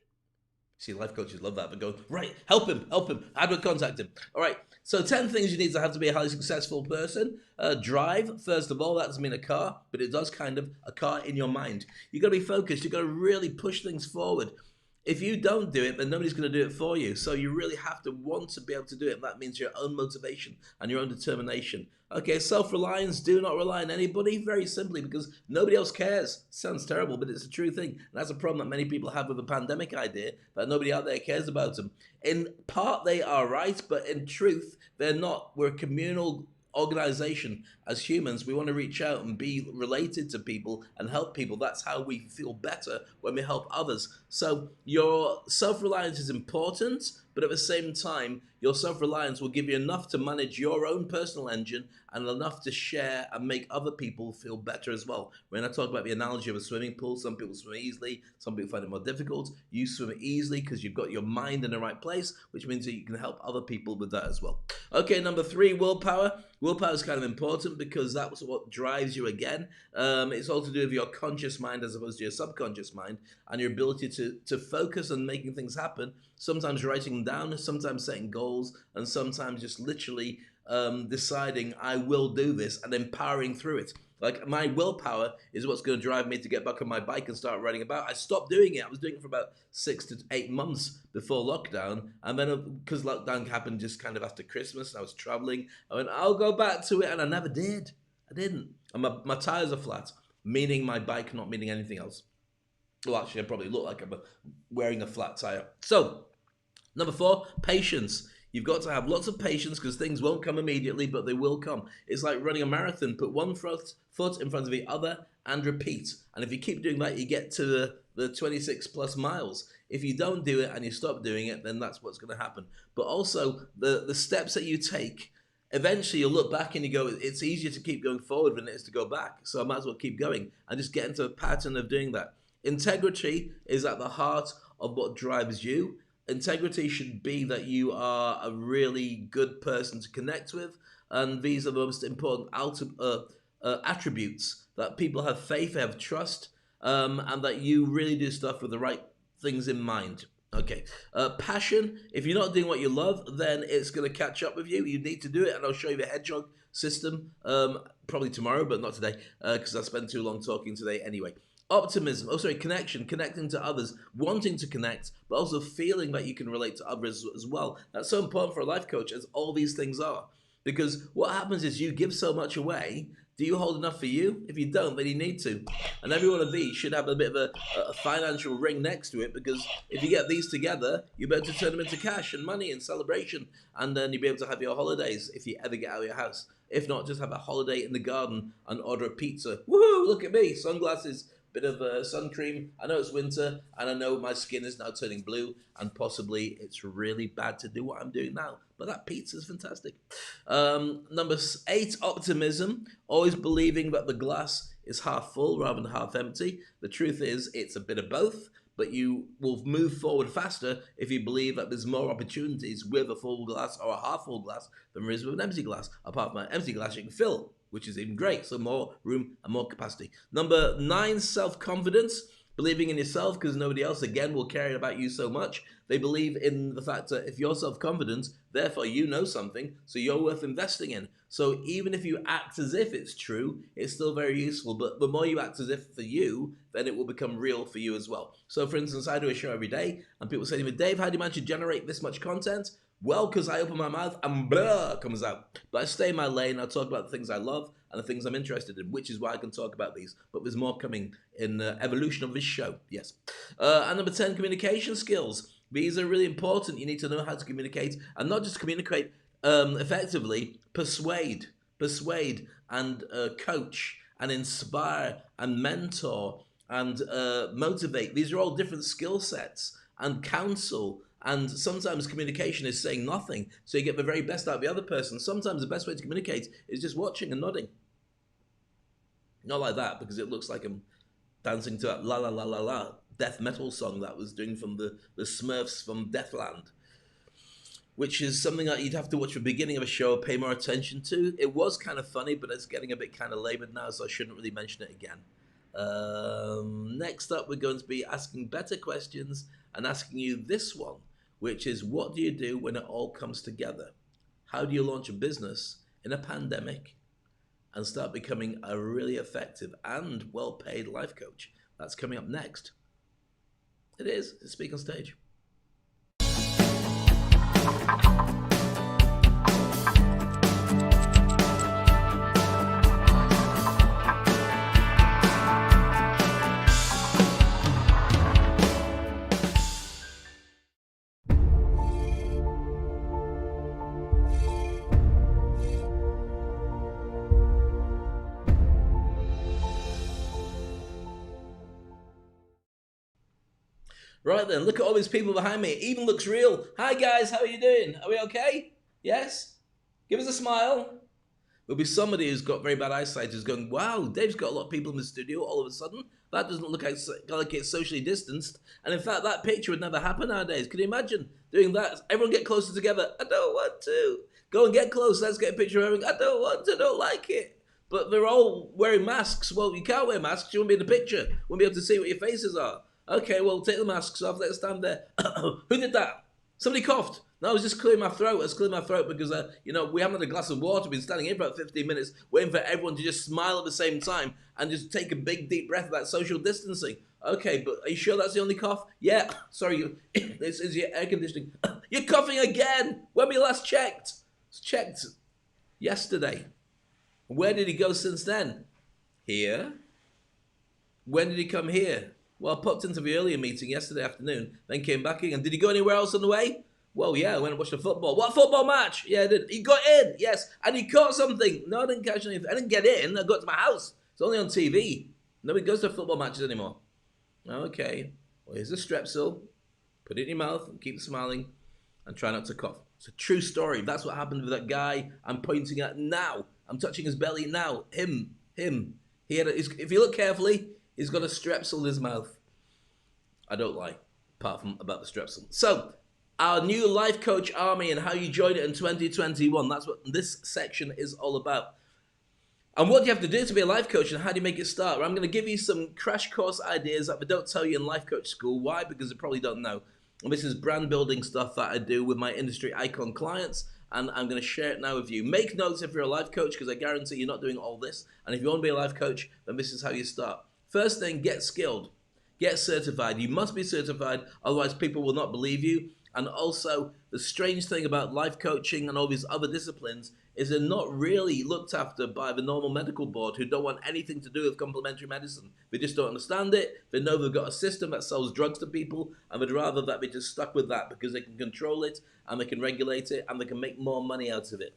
See, life coaches love that, but go, right, help him, how do I contact him? All right, so 10 things you need to have to be a highly successful person. Drive, first of all, that doesn't mean a car, but it does kind of a car in your mind. You've got to be focused, you've got to really push things forward. If you don't do it, then nobody's going to do it for you. So you really have to want to be able to do it. That means your own motivation and your own determination. Okay, self-reliance, do not rely on anybody, very simply, because nobody else cares. Sounds terrible, but it's a true thing. And that's a problem that many people have with the pandemic idea, that nobody out there cares about them. In part, they are right, but in truth, they're not. We're a communal organization. As humans, we want to reach out and be related to people and help people. That's how we feel better, when we help others. So your self-reliance is important, but at the same time, your self-reliance will give you enough to manage your own personal engine and enough to share and make other people feel better as well. When I talk about the analogy of a swimming pool, some people swim easily, some people find it more difficult. You swim easily because you've got your mind in the right place, which means that you can help other people with that as well. Okay, number 3, willpower. Willpower is kind of important because that's what drives you again. It's all to do with your conscious mind as opposed to your subconscious mind and your ability to focus on making things happen, sometimes writing them down, sometimes setting goals, and sometimes just literally deciding I will do this and empowering through it. Like, my willpower is what's going to drive me to get back on my bike and start riding about. I stopped doing it. I was doing it for about 6 to 8 months before lockdown. And then because lockdown happened just kind of after Christmas, I was traveling. I went, I'll go back to it. And I never did. I didn't. And my tires are flat, meaning my bike, not meaning anything else. Well, actually, I probably look like I'm wearing a flat tire. So, number 4, patience. You've got to have lots of patience because things won't come immediately, but they will come. It's like running a marathon. Put one foot in front of the other and repeat. And if you keep doing that, you get to the 26 plus miles. If you don't do it and you stop doing it, then that's what's going to happen. But also the steps that you take, eventually you'll look back and you go, it's easier to keep going forward than it is to go back. So I might as well keep going and just get into a pattern of doing that. Integrity is at the heart of what drives you. Integrity should be that you are a really good person to connect with, and these are the most important attributes, that people have faith, they have trust, and that you really do stuff with the right things in mind. Okay. Passion. If you're not doing what you love, then it's going to catch up with you. You need to do it, and I'll show you the hedgehog system probably tomorrow, but not today, because I spent too long talking today anyway. Optimism. Connection. Connecting to others, wanting to connect, but also feeling that you can relate to others as well. That's so important for a life coach, as all these things are. Because what happens is you give so much away. Do you hold enough for you? If you don't, then you need to. And every one of these should have a bit of a financial ring next to it, because if you get these together, you'll be able to turn them into cash and money and celebration. And then you'll be able to have your holidays if you ever get out of your house. If not, just have a holiday in the garden and order a pizza. Woohoo, look at me, sunglasses, bit of sun cream. I know it's winter, and I know my skin is now turning blue, and possibly it's really bad to do what I'm doing now. But that pizza is fantastic. Number 8, optimism. Always believing that the glass is half full rather than half empty. The truth is, it's a bit of both, but you will move forward faster if you believe that there's more opportunities with a full glass or a half full glass than there is with an empty glass. Apart from an empty glass you can fill, which is even great. So more room and more capacity. Number 9, self-confidence. Believing in yourself, because nobody else, again, will care about you so much. They believe in the fact that if you're self-confident, therefore you know something, so you're worth investing in. So even if you act as if it's true, it's still very useful. But the more you act as if for you, then it will become real for you as well. So for instance, I do a show every day, and people say to me, Dave, how do you manage to generate this much content? Well, because I open my mouth and blah comes out. But I stay in my lane. I talk about the things I love and the things I'm interested in, which is why I can talk about these. But there's more coming in the evolution of this show. Yes. And number 10, communication skills. These are really important. You need to know how to communicate, and not just communicate effectively, persuade and coach and inspire and mentor and motivate. These are all different skill sets, and counsel. And sometimes communication is saying nothing, so you get the very best out of the other person. Sometimes the best way to communicate is just watching and nodding. Not like that, because it looks like I'm dancing to that la la la la la death metal song that was doing from the Smurfs from Deathland, which is something that you'd have to watch the beginning of a show, pay more attention to. It was kind of funny, but it's getting a bit kind of laboured now, so I shouldn't really mention it again. Next up, we're going to be asking better questions and asking you this one, which is, what do you do when it all comes together? How do you launch a business in a pandemic and start becoming a really effective and well-paid life coach? That's coming up next. It is Speak on Stage. Right then, look at all these people behind me. It even looks real. Hi guys, how are you doing? Are we okay? Yes? Give us a smile. There'll be somebody who's got very bad eyesight who's going, wow, Dave's got a lot of people in the studio all of a sudden. That doesn't look like it's socially distanced. And in fact, that picture would never happen nowadays. Can you imagine doing that? Everyone get closer together. I don't want to. Go and get close. Let's get a picture of everyone. I don't want to. Don't like it. But they're all wearing masks. Well, you can't wear masks. You won't be in the picture. You won't be able to see what your faces are. Okay, well, take the masks off. Let's stand there. Who did that? Somebody coughed. No, I was just clearing my throat. I was clearing my throat because, we haven't had a glass of water. We've been standing here for about 15 minutes waiting for everyone to just smile at the same time and just take a big, deep breath of that social distancing. Okay, but are you sure that's the only cough? Yeah. Sorry, this is your air conditioning. You're coughing again. When we last checked? It's checked yesterday. Where did he go since then? Here. When did he come here? Well, I popped into the earlier meeting yesterday afternoon, then came back in. And did he go anywhere else on the way? Well, yeah, I went and watched a football. What football match? Yeah, I did. He got in, yes. And he caught something. No, I didn't catch anything. I didn't get in. I got to my house. It's only on TV. Nobody goes to football matches anymore. Okay, well, here's a Strepsil. Put it in your mouth and keep smiling and try not to cough. It's a true story. That's what happened with that guy I'm pointing at now. I'm touching his belly now. Him. He had if you look carefully, he's got a Strepsil in his mouth. I don't lie, apart from about the Strepsil. So, our new Life Coach Army and how you join it in 2021. That's what this section is all about. And what do you have to do to be a life coach, and how do you make it start? Well, I'm going to give you some crash course ideas that we don't tell you in life coach school. Why? Because you probably don't know. And this is brand building stuff that I do with my industry icon clients, and I'm going to share it now with you. Make notes if you're a life coach, because I guarantee you're not doing all this. And if you want to be a life coach, then this is how you start. First thing, get skilled. Get certified. You must be certified, otherwise people will not believe you. And also, the strange thing about life coaching and all these other disciplines is they're not really looked after by the normal medical board, who don't want anything to do with complementary medicine. They just don't understand it. They know they've got a system that sells drugs to people, and they'd rather that they just stuck with that because they can control it, and they can regulate it, and they can make more money out of it.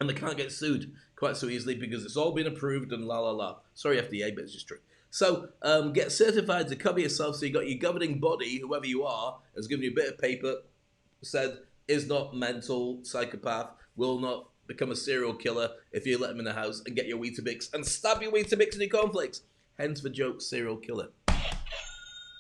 And they can't get sued quite so easily because it's all been approved and la la la. Sorry, FDA, but it's just true. So get certified to cover yourself, so you got your governing body, whoever you are, has given you a bit of paper, said is not mental, psychopath, will not become a serial killer if you let him in the house and get your Weetabix and stab your Weetabix in your cornflakes. Hence the joke, serial killer.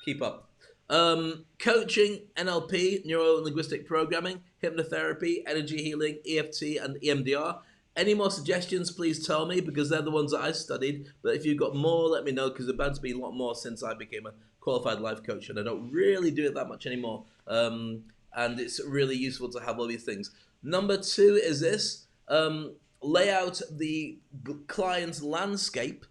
Keep up. Coaching, NLP, neuro-linguistic programming, hypnotherapy, energy healing, EFT, and EMDR. Any more suggestions, please tell me, because they're the ones that I studied. But if you've got more, let me know, because there's bound to be a lot more since I became a qualified life coach, and I don't really do it that much anymore. And it's really useful to have all these things. Number 2 is this. Lay out the client's landscape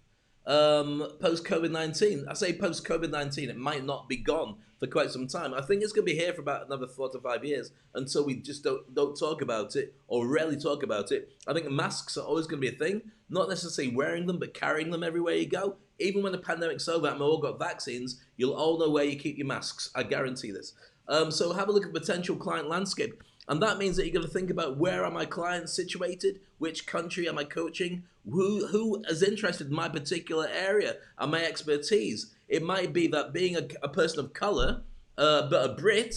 post-COVID-19. I say post-COVID-19, it might not be gone for quite some time. I think it's going to be here for about another 4 to 5 years until we just don't talk about it, or rarely talk about it. I think masks are always going to be a thing, not necessarily wearing them, but carrying them everywhere you go. Even when the pandemic's over and we all got vaccines, you'll all know where you keep your masks. I guarantee this. So have a look at the potential client landscape. And that means that you're going to think about, where are my clients situated? Which country am I coaching? Who is interested in my particular area and my expertise? It might be that being a person of colour, but a Brit,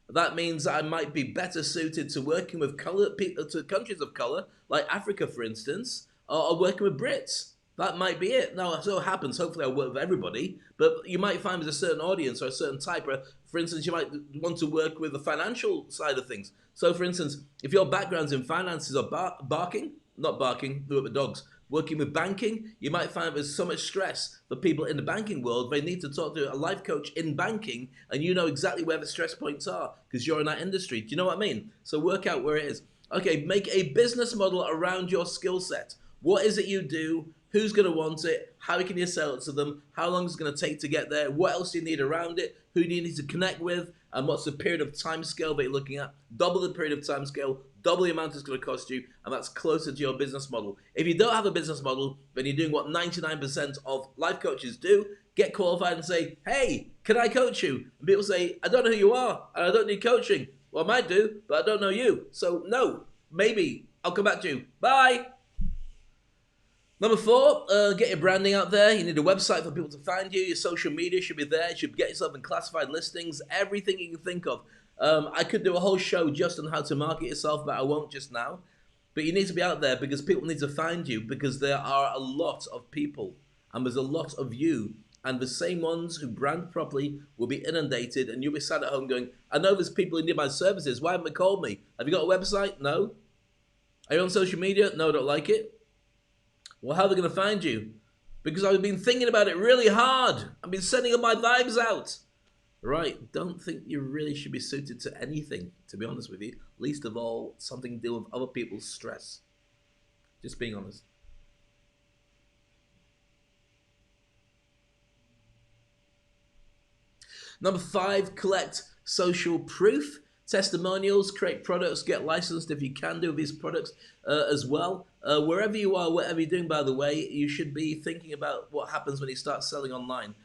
that means I might be better suited to working with people, to countries of colour, like Africa, for instance, or working with Brits. That might be it. Now, it so happens, hopefully I'll work with everybody, but you might find there's a certain audience or a certain type. For instance, you might want to work with the financial side of things. So, for instance, if your background's in finances or working with banking, you might find there's so much stress for people in the banking world, they need to talk to a life coach in banking, and you know exactly where the stress points are because you're in that industry. Do you know what I mean? So work out where it is. Okay, make a business model around your skill set. What is it you do? Who's going to want it? How can you sell it to them? How long is it going to take to get there? What else do you need around it? Who do you need to connect with? And what's the period of time scale that you're looking at? Double the period of time scale, double the amount it's going to cost you, and that's closer to your business model. If you don't have a business model, then you're doing what 99% of life coaches do: get qualified and say, hey, can I coach you? And people say, I don't know who you are, and I don't need coaching. Well, I might do, but I don't know you. So no, maybe, I'll come back to you. Bye. Number 4, get your branding out there. You need a website for people to find you. Your social media should be there. You should get yourself in classified listings, everything you can think of. I could do a whole show just on how to market yourself, but I won't just now. But you need to be out there because people need to find you, because there are a lot of people and there's a lot of you. And the same ones who brand properly will be inundated, and you'll be sat at home going, I know there's people who need my services. Why haven't they called me? Have you got a website? No. Are you on social media? No, I don't like it. Well, how are they going to find you? Because I've been thinking about it really hard. I've been sending all my vibes out. Right, don't think you really should be suited to anything, to be honest with you. Least of all, something to deal with other people's stress. Just being honest. Number 5, collect social proof. Testimonials, create products, get licensed if you can do these products as well. Wherever you are, whatever you're doing, by the way, you should be thinking about what happens when you start selling online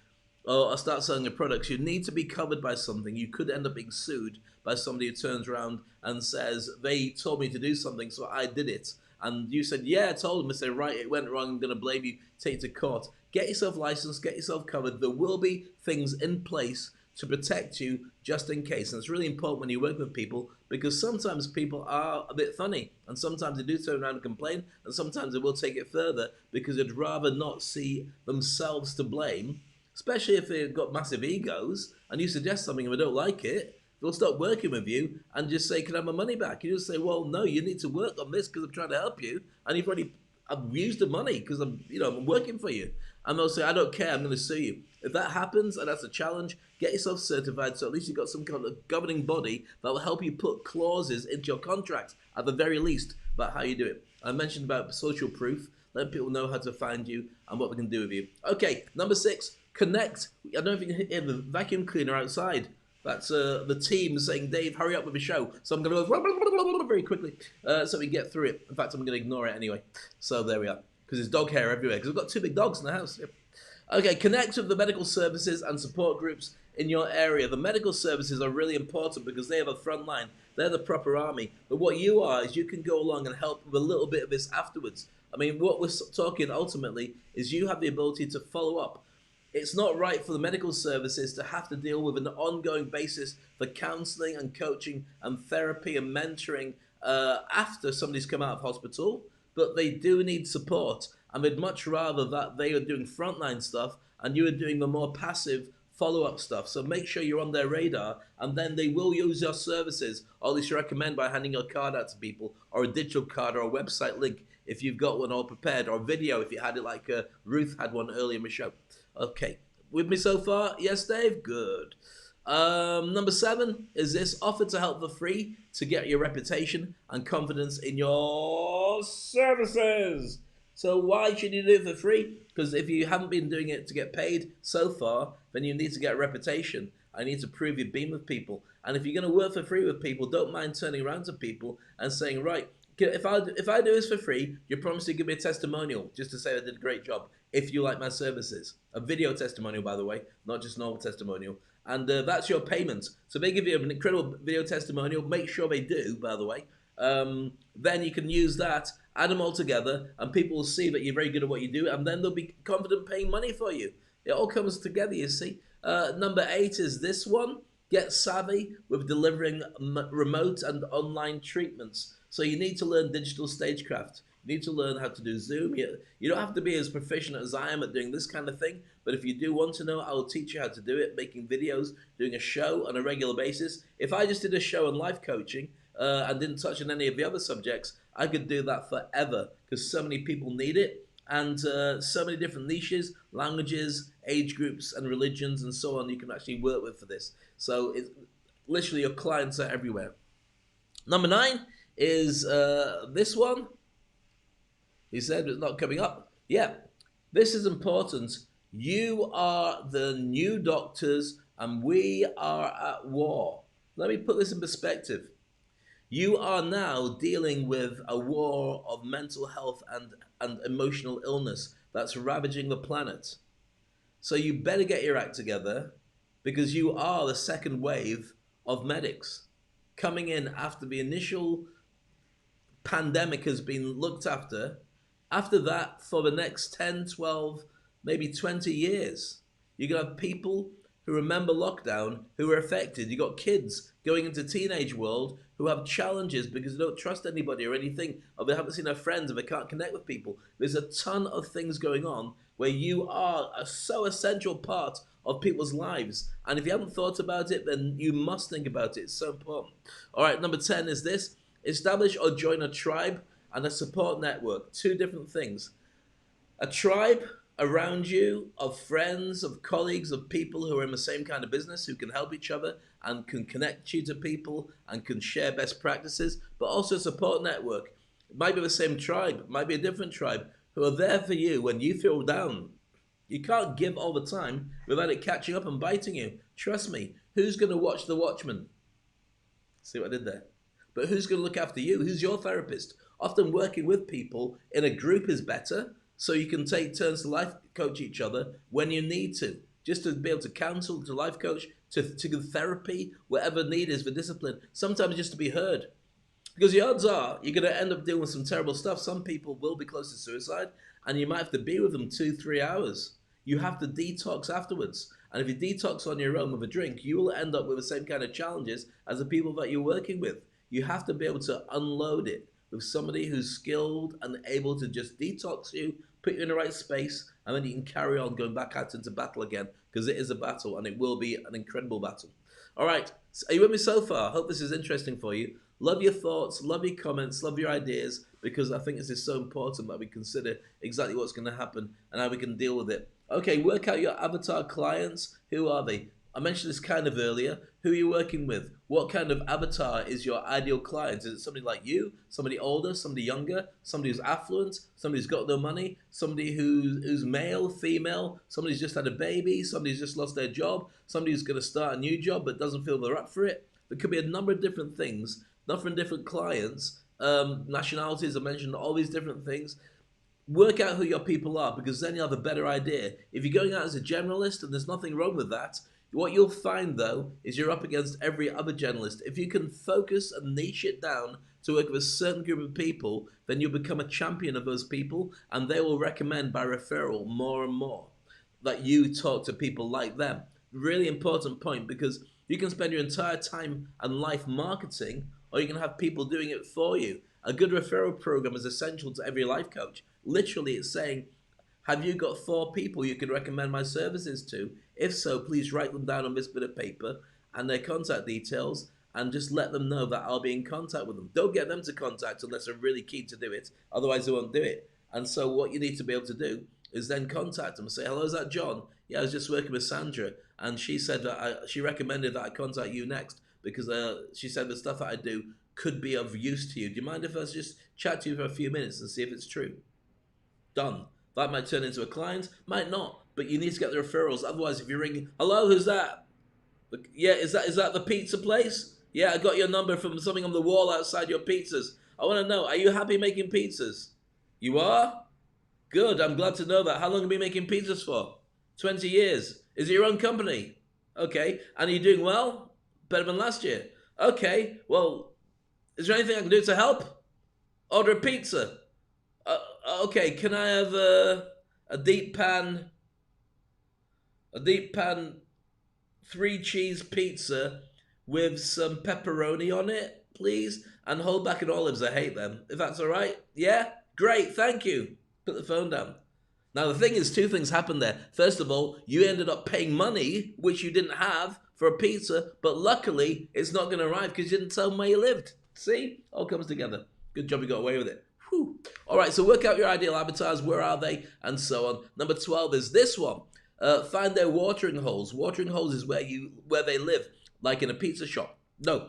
or start selling your products. You need to be covered by something. You could end up being sued by somebody who turns around and says, they told me to do something, so I did it. and you said, yeah, I told them, and say, right, it went wrong, I'm going to blame you, take it to court. Get yourself licensed, get yourself covered. There will be things in place to protect you just in case. And it's really important when you work with people, because sometimes people are a bit funny, and sometimes they do turn around and complain, and sometimes they will take it further because they'd rather not see themselves to blame, especially if they've got massive egos and you suggest something and they don't like it. They'll stop working with you and just say, can I have my money back? You just say, well, no, you need to work on this because I'm trying to help you, and you've already I've used the money because I'm working for you. And they'll say, I don't care, I'm going to sue you. If that happens, and that's a challenge, get yourself certified, so at least you've got some kind of governing body that will help you put clauses into your contracts, at the very least, about how you do it. I mentioned about social proof, letting people know how to find you and what they can do with you. Okay, number 6, connect. I don't know if you can hear the vacuum cleaner outside. That's the team saying, Dave, hurry up with the show. So I'm going to go very quickly so we get through it. In fact, I'm going to ignore it anyway. So there we are. Because there's dog hair everywhere. Because I've got 2 big dogs in the house. Yep. Okay, connect with the medical services and support groups in your area. The medical services are really important because they have a front line. They're the proper army. But what you are is you can go along and help with a little bit of this afterwards. I mean, what we're talking ultimately is you have the ability to follow up. It's not right for the medical services to have to deal with an ongoing basis for counseling and coaching and therapy and mentoring after somebody's come out of hospital, but they do need support. And they'd much rather that they are doing frontline stuff and you are doing the more passive follow-up stuff. So make sure you're on their radar, and then they will use your services, or at least you recommend by handing your card out to people, or a digital card, or a website link if you've got one all prepared, or a video if you had it like Ruth had one earlier in the show. Okay, with me so far? Yes, Dave? Good. Number 7 is this: offer to help for free to get your reputation and confidence in your services. So why should you do it for free? Because if you haven't been doing it to get paid so far, then you need to get a reputation. I need to prove you've been with people. And if you're going to work for free with people, don't mind turning around to people and saying, right, if I do this for free, you promise to give me a testimonial just to say I did a great job if you like my services. A video testimonial, by the way, not just normal testimonial. And that's your payment. So they give you an incredible video testimonial. Make sure they do, by the way. Then you can use that, add them all together, and people will see that you're very good at what you do, and then they'll be confident paying money for you. It all comes together, you see. Number 8 is this one: get savvy with delivering remote and online treatments. So you need to learn digital stagecraft. You need to learn how to do Zoom. You don't have to be as proficient as I am at doing this kind of thing, but if you do want to know, I will teach you how to do it, making videos, doing a show on a regular basis. If I just did a show on life coaching and didn't touch on any of the other subjects, I could do that forever because so many people need it, and so many different niches, languages, age groups, and religions, and so on you can actually work with for this. So literally your clients are everywhere. Number 9 is this one. He said it's not coming up. Yeah, this is important. You are the new doctors and we are at war. Let me put this in perspective. You are now dealing with a war of mental health and emotional illness that's ravaging the planet. So you better get your act together, because you are the second wave of medics coming in after the initial pandemic has been looked after. After that, for the next 10, 12, maybe 20 years, you're going to have people who remember lockdown, who are affected. You got kids going into teenage world who have challenges because they don't trust anybody or anything, or they haven't seen their friends, or they can't connect with people. There's a ton of things going on where you are a so essential part of people's lives. And if you haven't thought about it, then you must think about it. It's so important. All right, number 10 is this: establish or join a tribe and a support network. 2 different things. A tribe around you of friends, of colleagues, of people who are in the same kind of business, who can help each other and can connect you to people and can share best practices, but also a support network. It might be the same tribe, it might be a different tribe, who are there for you when you feel down. You can't give all the time without it catching up and biting you. Trust me, who's going to watch The Watchmen? See what I did there? But who's going to look after you? Who's your therapist? Often working with people in a group is better, so you can take turns to life coach each other when you need to. Just to be able to counsel, to life coach, to give therapy, whatever need is for discipline. Sometimes just to be heard. Because the odds are you're going to end up dealing with some terrible stuff. Some people will be close to suicide, and you might have to be with them 2-3 hours. You have to detox afterwards. And if you detox on your own with a drink, you will end up with the same kind of challenges as the people that you're working with. You have to be able to unload it with somebody who's skilled and able to just detox you, put you in the right space, and then you can carry on going back out into battle again, because it is a battle, and it will be an incredible battle. All right, so are you with me so far? I hope this is interesting for you. Love your thoughts, love your comments, love your ideas, because I think this is so important that we consider exactly what's going to happen and how we can deal with it. Okay, work out your avatar clients. Who are they? I mentioned this kind of earlier. Who are you working with? What kind of avatar is your ideal client? Is it somebody like you, somebody older, somebody younger, somebody who's affluent, somebody who's got no money, somebody who's male, female, somebody who's just had a baby, somebody who's just lost their job, somebody who's going to start a new job but doesn't feel they're up for it? There could be a number of different things, different clients, nationalities, I mentioned all these different things. Work out who your people are, because then you'll have a better idea. If you're going out as a generalist, and there's nothing wrong with that, what you'll find, though, is you're up against every other generalist. If you can focus and niche it down to work with a certain group of people, then you'll become a champion of those people, and they will recommend by referral more and more that you talk to people like them. Really important point, because you can spend your entire time and life marketing, or you can have people doing it for you. A good referral program is essential to every life coach. Literally, it's saying, have you got 4 people you can recommend my services to? If so, please write them down on this bit of paper and their contact details, and just let them know that I'll be in contact with them. Don't get them to contact unless they're really keen to do it. Otherwise, they won't do it. And so what you need to be able to do is then contact them and say, hello, is that John? Yeah, I was just working with Sandra, and she said that she recommended that I contact you next, because she said the stuff that I do could be of use to you. Do you mind if I just chat to you for a few minutes and see if it's true? Done. That might turn into a client, might not, but you need to get the referrals. Otherwise, if you're ringing, hello, who's that? Yeah, is that the pizza place? Yeah, I got your number from something on the wall outside your pizzas. I want to know, are you happy making pizzas? You are? Good, I'm glad to know that. How long have you been making pizzas for? 20 years. Is it your own company? Okay, and are you doing well? Better than last year. Okay, well, is there anything I can do to help? Order a pizza. Okay, can I have a deep pan 3-cheese pizza with some pepperoni on it, please? And hold back in olives, I hate them. If that's all right? Yeah? Great, thank you. Put the phone down. Now, the thing is, 2 things happened there. First of all, you ended up paying money, which you didn't have, for a pizza, but luckily, it's not going to arrive because you didn't tell them where you lived. See? All comes together. Good job you got away with it. Whew. All right, so work out your ideal avatars, where are they, and so on. Number 12 is this one. Find their watering holes. Watering holes is where they live, like in a pizza shop. No.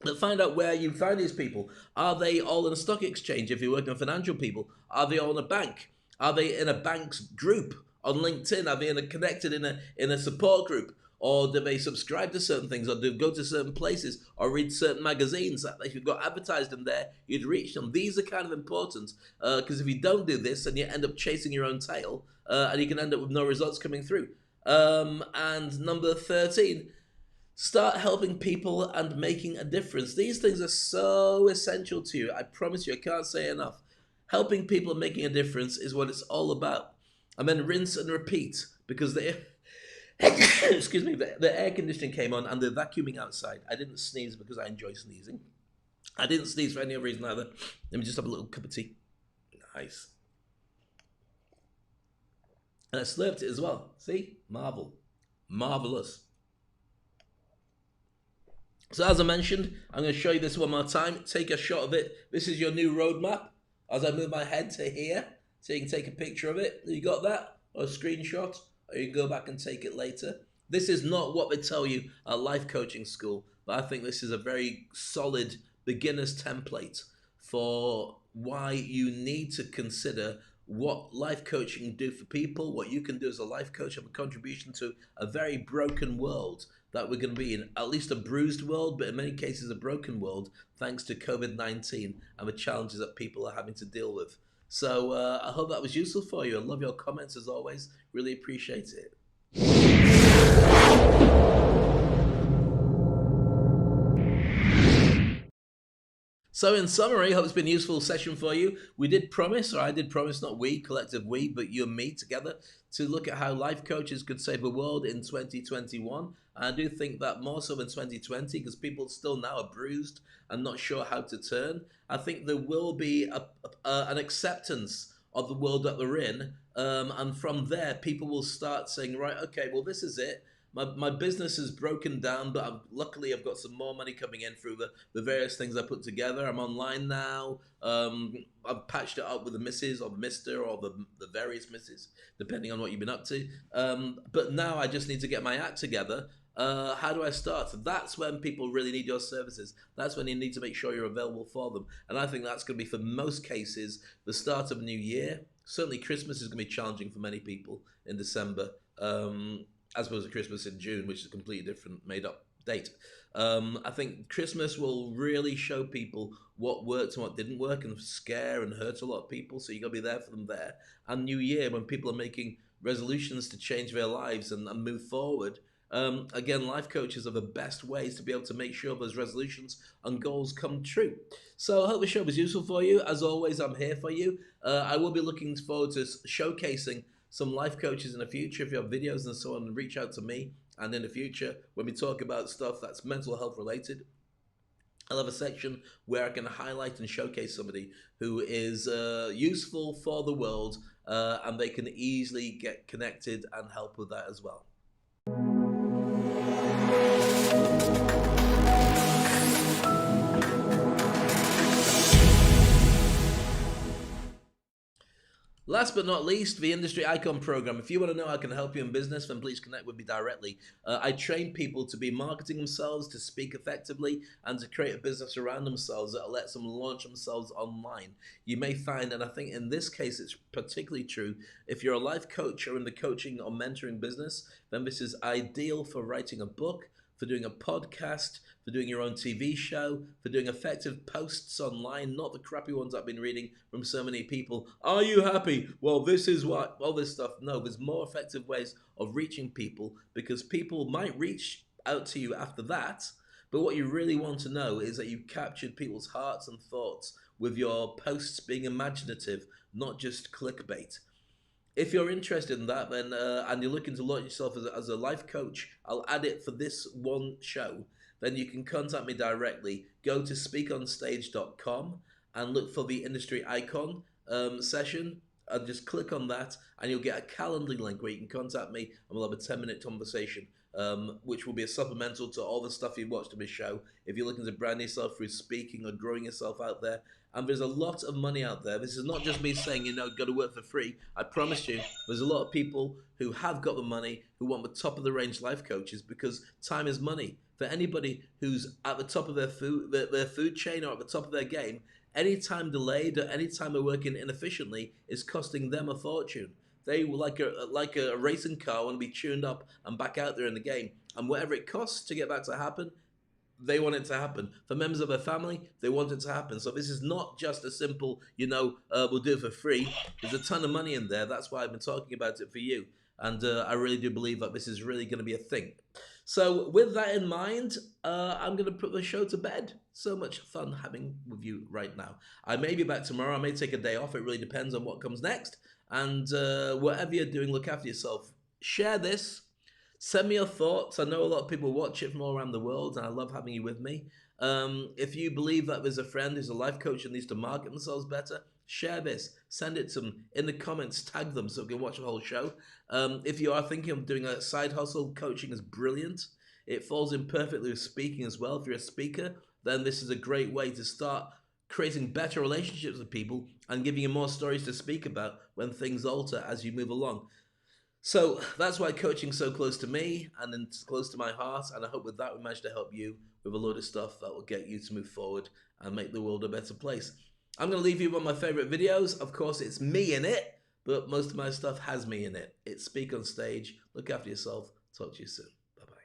But find out where you find these people. Are they all in a stock exchange if you're working with financial people? Are they all in a bank? Are they in a bank's group on LinkedIn? Are they connected in a support group? Or do they subscribe to certain things, or do they go to certain places, or read certain magazines that if you've got advertised in there, you'd reach them? These are kind of important, because if you don't do this, then you end up chasing your own tail, and you can end up with no results coming through. And number 13, start helping people and making a difference. These things are so essential to you. I promise you, I can't say enough. Helping people and making a difference is what it's all about. And then rinse and repeat, because excuse me, the air conditioning came on and they're vacuuming outside. I didn't sneeze because I enjoy sneezing. I didn't sneeze for any other reason either. Let me just have a little cup of tea. Nice. And I slurped it as well. See? Marvelous. So as I mentioned, I'm going to show you this one more time. Take a shot of it. This is your new roadmap. As I move my head to here, so you can take a picture of it. You got that? Or a screenshot? Or you can go back and take it later. This is not what they tell you at life coaching school, but I think this is a very solid beginner's template for why you need to consider what life coaching do for people, what you can do as a life coach, have a contribution to a very broken world that we're going to be in, at least a bruised world, but in many cases a broken world, thanks to COVID-19 and the challenges that people are having to deal with. So I hope that was useful for you. I love your comments as always. Really appreciate it. So in summary, hope it's been a useful session for you. We did promise, or I did promise, not we, collective we, but you and me together, to look at how life coaches could save the world in 2021. And I do think that more so in 2020, because people still now are bruised and not sure how to turn. I think there will be an acceptance of the world that they're in. And from there, people will start saying, right, okay, well, this is it. My business is broken down, but luckily I've got some more money coming in through the various things I put together. I'm online now. I've patched it up with the missus or the mister or the various misses, depending on what you've been up to. But now I just need to get my act together. How do I start? That's when people really need your services. That's when you need to make sure you're available for them. And I think that's going to be, for most cases, the start of a new year. Certainly Christmas is going to be challenging for many people in December. As opposed to Christmas in June, which is a completely different made-up date. I think Christmas will really show people what worked and what didn't work and scare and hurt a lot of people, so you got to be there for them there. And New Year, when people are making resolutions to change their lives and move forward, again, life coaches are the best ways to be able to make sure those resolutions and goals come true. So I hope the show was useful for you. As always, I'm here for you. I will be looking forward to showcasing some life coaches in the future. If you have videos and so on, reach out to me. And in the future, when we talk about stuff that's mental health related, I'll have a section where I can highlight and showcase somebody who is useful for the world, and they can easily get connected and help with that as well. Last but not least, the Industry Icon Program. If you want to know how I can help you in business, then please connect with me directly. I train people to be marketing themselves, to speak effectively, and to create a business around themselves that lets them launch themselves online. You may find, and I think in this case it's particularly true, if you're a life coach or in the coaching or mentoring business, then this is ideal for writing a book, for doing a podcast, for doing your own TV show, for doing effective posts online, not the crappy ones I've been reading from so many people. Are you happy? Well, this is what, all this stuff. No, there's more effective ways of reaching people, because people might reach out to you after that, but what you really want to know is that you've captured people's hearts and thoughts with your posts being imaginative, not just clickbait. If you're interested in that, then and you're looking to launch yourself as a life coach, I'll add it for this one show. Then you can contact me directly. Go to SpeakOnstage.com and look for the Industry Icon session, and just click on that, and you'll get a Calendly link where you can contact me, and we'll have a 10-minute conversation, which will be a supplemental to all the stuff you've watched on this show. If you're looking to brand yourself through speaking or growing yourself out there, and there's a lot of money out there. This is not just me saying, go to work for free. I promise you, there's a lot of people who have got the money who want the top of the range life coaches, because time is money. For anybody who's at the top of their food chain or at the top of their game, any time delayed or any time they're working inefficiently is costing them a fortune. They like a racing car, want to be tuned up and back out there in the game. And whatever it costs to get that to happen, they want it to happen. For members of their family, they want it to happen. So this is not just a simple, we'll do it for free. There's a ton of money in there. That's why I've been talking about it for you. And I really do believe that this is really going to be a thing. So with that in mind, I'm going to put the show to bed. So much fun having with you right now. I may be back tomorrow. I may take a day off. It really depends on what comes next. And whatever you're doing, look after yourself. Share this. Send me your thoughts. I know a lot of people watch it from all around the world, and I love having you with me. If you believe that there's a friend who's a life coach and needs to market themselves better, share this. Send it to them. In the comments, tag them so we can watch the whole show. If you are thinking of doing a side hustle, coaching is brilliant. It falls in perfectly with speaking as well. If you're a speaker, then this is a great way to start creating better relationships with people and giving you more stories to speak about when things alter as you move along. So that's why coaching's so close to me and it's close to my heart, and I hope with that we managed to help you with a load of stuff that will get you to move forward and make the world a better place. I'm going to leave you with one of my favorite videos. Of course, it's me in it, but most of my stuff has me in it. It's Speak on Stage. Look after yourself. Talk to you soon. Bye-bye.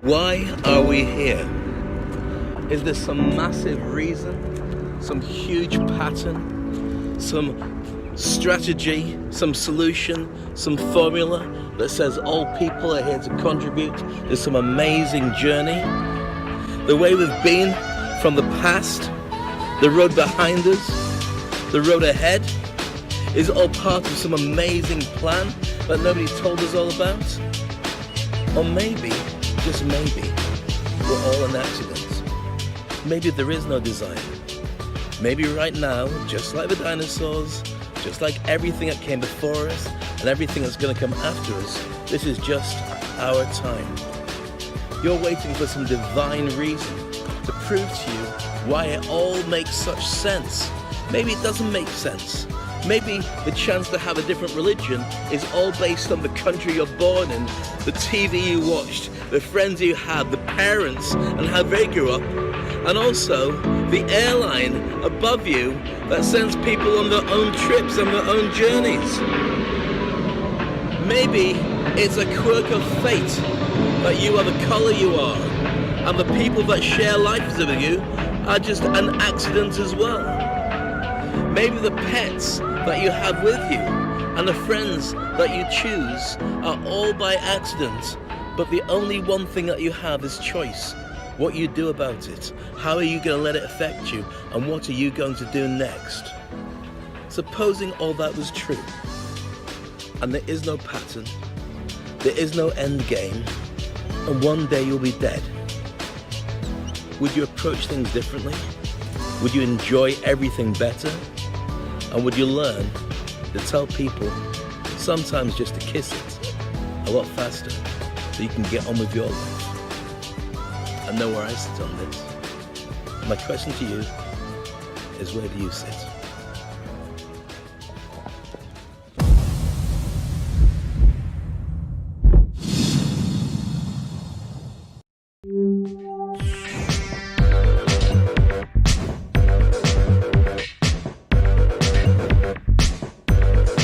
Why are we here? Is there some massive reason, some huge pattern, some strategy, some solution, some formula that says all people are here to contribute to some amazing journey. The way we've been from the past, the road behind us, the road ahead is all part of some amazing plan that nobody told us all about. Or maybe, just maybe, we're all an accident. Maybe there is no design. Maybe right now, just like the dinosaurs, just like everything that came before us and everything that's going to come after us, this is just our time. You're waiting for some divine reason to prove to you why it all makes such sense. Maybe it doesn't make sense. Maybe the chance to have a different religion is all based on the country you're born in, the TV you watched, the friends you had, the parents and how they grew up, and also the airline above you that sends people on their own trips and their own journeys. Maybe it's a quirk of fate that you are the colour you are, and the people that share lives with you are just an accident as well. Maybe the pets that you have with you and the friends that you choose are all by accident, but the only one thing that you have is choice. What you do about it, how are you going to let it affect you, and what are you going to do next? Supposing all that was true, and there is no pattern, there is no end game, and one day you'll be dead, would you approach things differently? Would you enjoy everything better? And would you learn to tell people, sometimes just to kiss it, a lot faster, so you can get on with your life? I know where I sit on this. My question to you is, where do you sit?